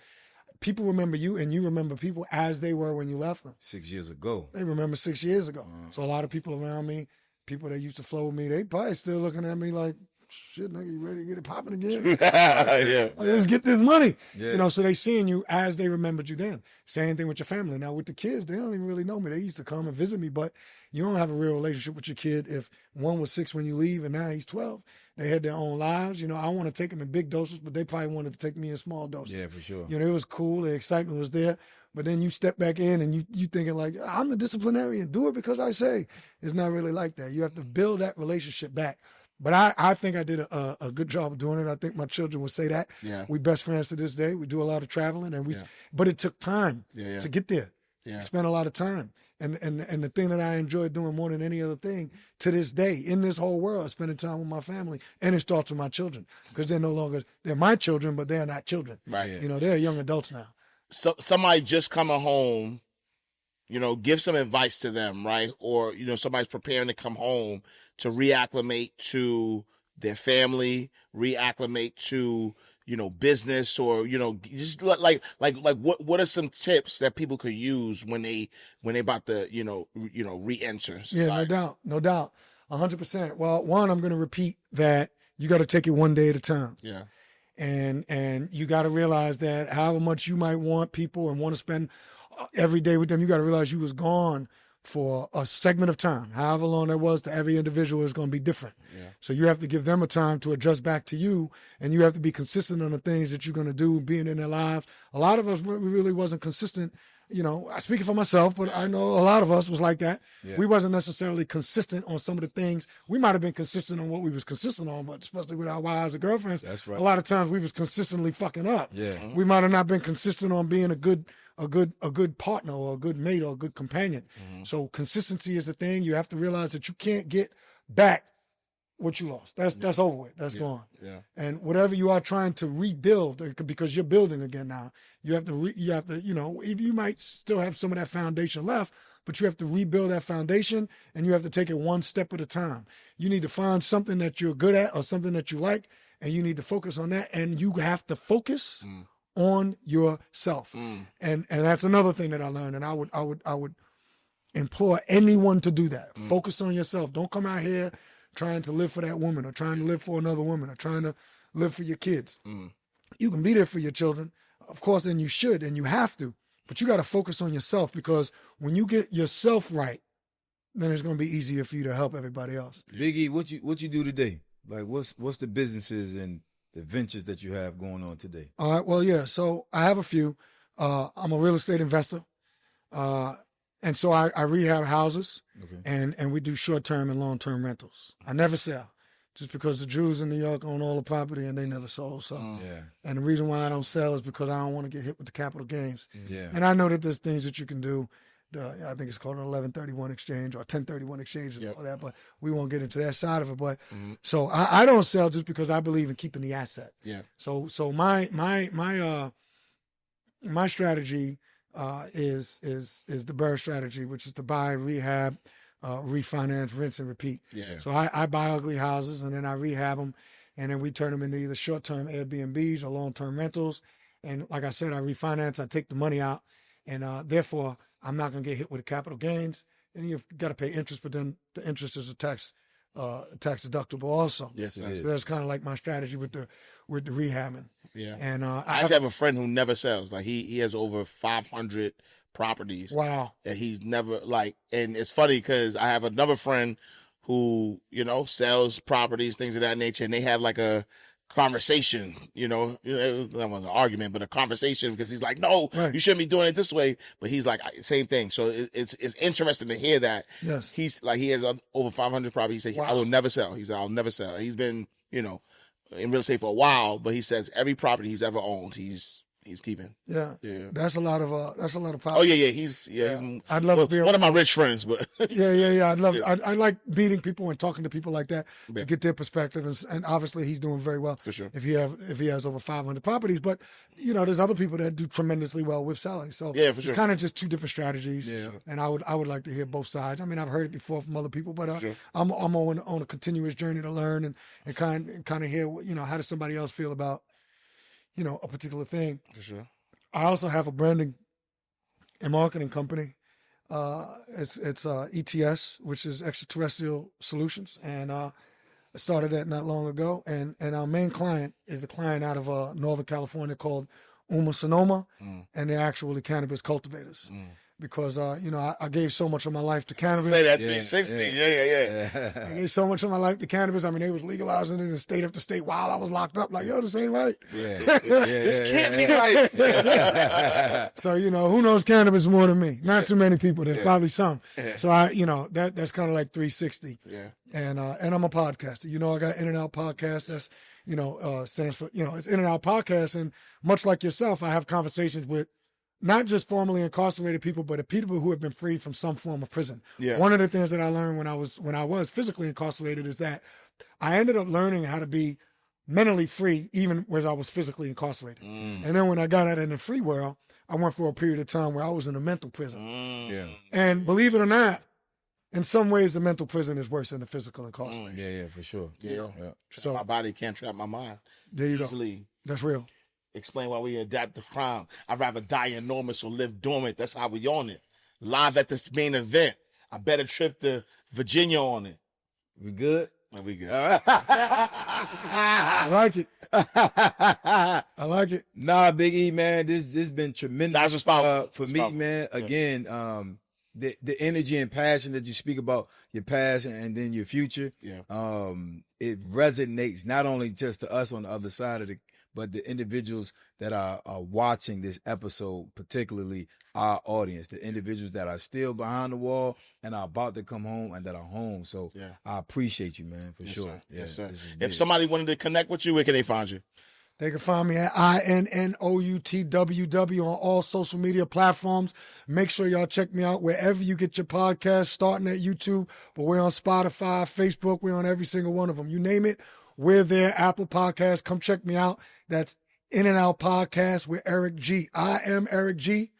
people remember you and you remember people as they were when you left them. 6 years ago. They remember 6 years ago. So a lot of people around me, people that used to flow with me, they probably still looking at me like, shit, nigga, you ready to get it popping again? Yeah. Like, let's get this money. Yeah. So they seeing you as they remembered you then. Same thing with your family. Now with the kids, they don't even really know me. They used to come and visit me, but you don't have a real relationship with your kid if one was 6 when you leave and now he's 12. They had their own lives. I want to take them in big doses, but they probably wanted to take me in small doses. Yeah, for sure. It was cool. The excitement was there. But then you step back in and you thinking like, I'm the disciplinarian. Do it because I say. It's not really like that. You have to build that relationship back. But I think I did a good job of doing it. I think my children would say that. Yeah. We best friends to this day. We do a lot of traveling, but it took time to get there. Yeah. Spent a lot of time. And the thing that I enjoy doing more than any other thing to this day in this whole world is spending time with my family, and it starts with my children, because they're my children, but they're not children. Right. They're young adults now. So somebody just coming home, give some advice to them, right? Or, somebody's preparing to come home to reacclimate to their family, reacclimate to, business, or, just like what are some tips that people could use when they about to, re-enter society? Yeah, no doubt. 100%. Well, one, I'm going to repeat that you got to take it one day at a time. Yeah. And you got to realize that however much you might want people and want to spend every day with them, you got to realize you was gone for a segment of time. However long that was to every individual is going to be different. Yeah. So you have to give them a time to adjust back to you, and you have to be consistent on the things that you're going to do, being in their lives. A lot of us, we really wasn't consistent. You know, speaking for myself, but I know a lot of us was like that. Yeah. We wasn't necessarily consistent on some of the things. We might have been consistent on what we was consistent on, but especially with our wives and girlfriends, That's right. a lot of times we was consistently fucking up. Yeah. We might have not been consistent on being a good partner or a good mate or a good companion. So consistency is the thing. You have to realize that you can't get back what you lost. That's over with. That's gone. Yeah. And whatever you are trying to rebuild, because you're building again now, you have to, you know, you might still have some of that foundation left, but you have to rebuild that foundation, and you have to take it one step at a time. You need to find something that you're good at or something that you like, and you need to focus on that. And you have to focus on yourself. And that's another thing that I learned. And I would implore anyone to do that. Focus on yourself. Don't come out here trying to live for that woman or trying to live for another woman or trying to live for your kids. You can be there for your children, of course, and you should, and you have to, but you got to focus on yourself, because when you get yourself right, then it's going to be easier for you to help everybody else. Biggie, what you do today? Like, what's the businesses and the ventures that you have going on today? All right, well, yeah, so I have a few. I'm a real estate investor. And so I rehab houses, Okay. and we do short-term and long-term rentals. I never sell, just because the Jews in New York own all the property and they never sold. So, Yeah. and the reason why I don't sell is because I don't want to get hit with the capital gains. Yeah. And I know that there's things that you can do. I think it's called an 1131 exchange or 1031 exchange and all that, but we won't get into that side of it. But so I don't sell just because I believe in keeping the asset. Yeah. So my strategy is the Burr strategy, which is to buy, rehab, refinance, rinse, and repeat. Yeah. So I buy ugly houses, and then I rehab them, and then we turn them into either short-term Airbnbs or long-term rentals. And like I said, I refinance, I take the money out, and therefore I'm not going to get hit with the capital gains. And you've got to pay interest, but then the interest is a tax deductible also. Yes, it So is. that's kind of like my strategy with the rehabbing. Yeah. And I actually have a friend who never sells. Like he has over 500 properties. wow. And he's never and it's funny because I have another friend who, sells properties, things of that nature. And they have like a conversation, that was an argument, but a conversation, because he's like, no, Right. you shouldn't be doing it this way. But he's like, same thing. So it's interesting to hear that. Yes. He's like, he has over 500 properties. He said, Wow. I will never sell. He said, I'll never sell. He's been, in real estate for a while, but he says every property he's ever owned, he's keeping. Yeah. Yeah. That's a lot of power. Oh yeah. He's I'd love to be one of my rich friends, but Yeah. I like meeting people and talking to people like that to get their perspective, and obviously he's doing very well for sure. if he has over 500 properties. But there's other people that do tremendously well with selling. So Yeah, for it's sure. kind of just two different strategies. Yeah. And I would like to hear both sides. I mean, I've heard it before from other people, but Sure. I'm on a continuous journey to learn and kind of hear how does somebody else feel about a particular thing. For sure. I also have a branding and marketing company. It's ETS, which is Extraterrestrial Solutions, and I started that not long ago. And our main client is a client out of Northern California called Uma Sonoma, and they're actually cannabis cultivators. Because I gave so much of my life to cannabis. Say that Yeah, 360. Yeah. I gave so much of my life to cannabis. I mean, they was legalizing it in state after state while I was locked up. Like, yo, this ain't right. This can't be right. So, who knows cannabis more than me? Not too many people. There's probably some. So that's kind of like 360. Yeah. And I'm a podcaster. I got In and Out Podcast. That's, stands for, it's In and Out Podcast. And much like yourself, I have conversations with not just formerly incarcerated people, but people who have been freed from some form of prison. Yeah. One of the things that I learned when I was physically incarcerated is that I ended up learning how to be mentally free even when I was physically incarcerated. And then when I got out in the free world, I went for a period of time where I was in a mental prison. Yeah. And believe it or not, in some ways, the mental prison is worse than the physical incarceration. Yeah, for sure. Yeah. So my body can't trap my mind. there you go. Easily. That's real. Explain why we adapt to crime. I'd rather die enormous or live dormant. That's how we on it. Live at this main event. I bet a trip to Virginia on it. We good? We good. I like it. I like it. Nah, Big E, man, this been tremendous. That's responsible. For me, man. Again, the energy and passion that you speak about your past and then your future. Yeah. It resonates not only just to us on the other side of but the individuals that are watching this episode, particularly our audience, the individuals that are still behind the wall and are about to come home and that are home. So I appreciate you, man, for sure. Sir. Yes, sir. If If somebody wanted to connect with you, where can they find you? They can find me at INNOUTWW on all social media platforms. Make sure y'all check me out wherever you get your podcasts, starting at YouTube, but we're on Spotify, Facebook, we're on every single one of them. You name it, we're there. Apple Podcasts, come check me out. That's In and Out Podcast with Eric G. I am Eric G.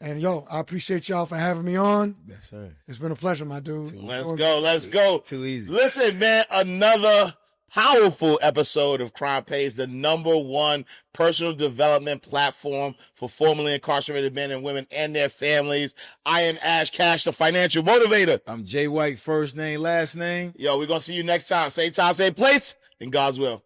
And yo, I appreciate y'all for having me on. Yes, sir. It's been a pleasure, my dude. Let's go. Too easy. Listen, man, another powerful episode of Crime Pays, the #1 personal development platform for formerly incarcerated men and women and their families. I am Ash Cash, the financial motivator. I'm Jay White, first name, last name. Yo, we're going to see you next time. Same time, same place, in God's will.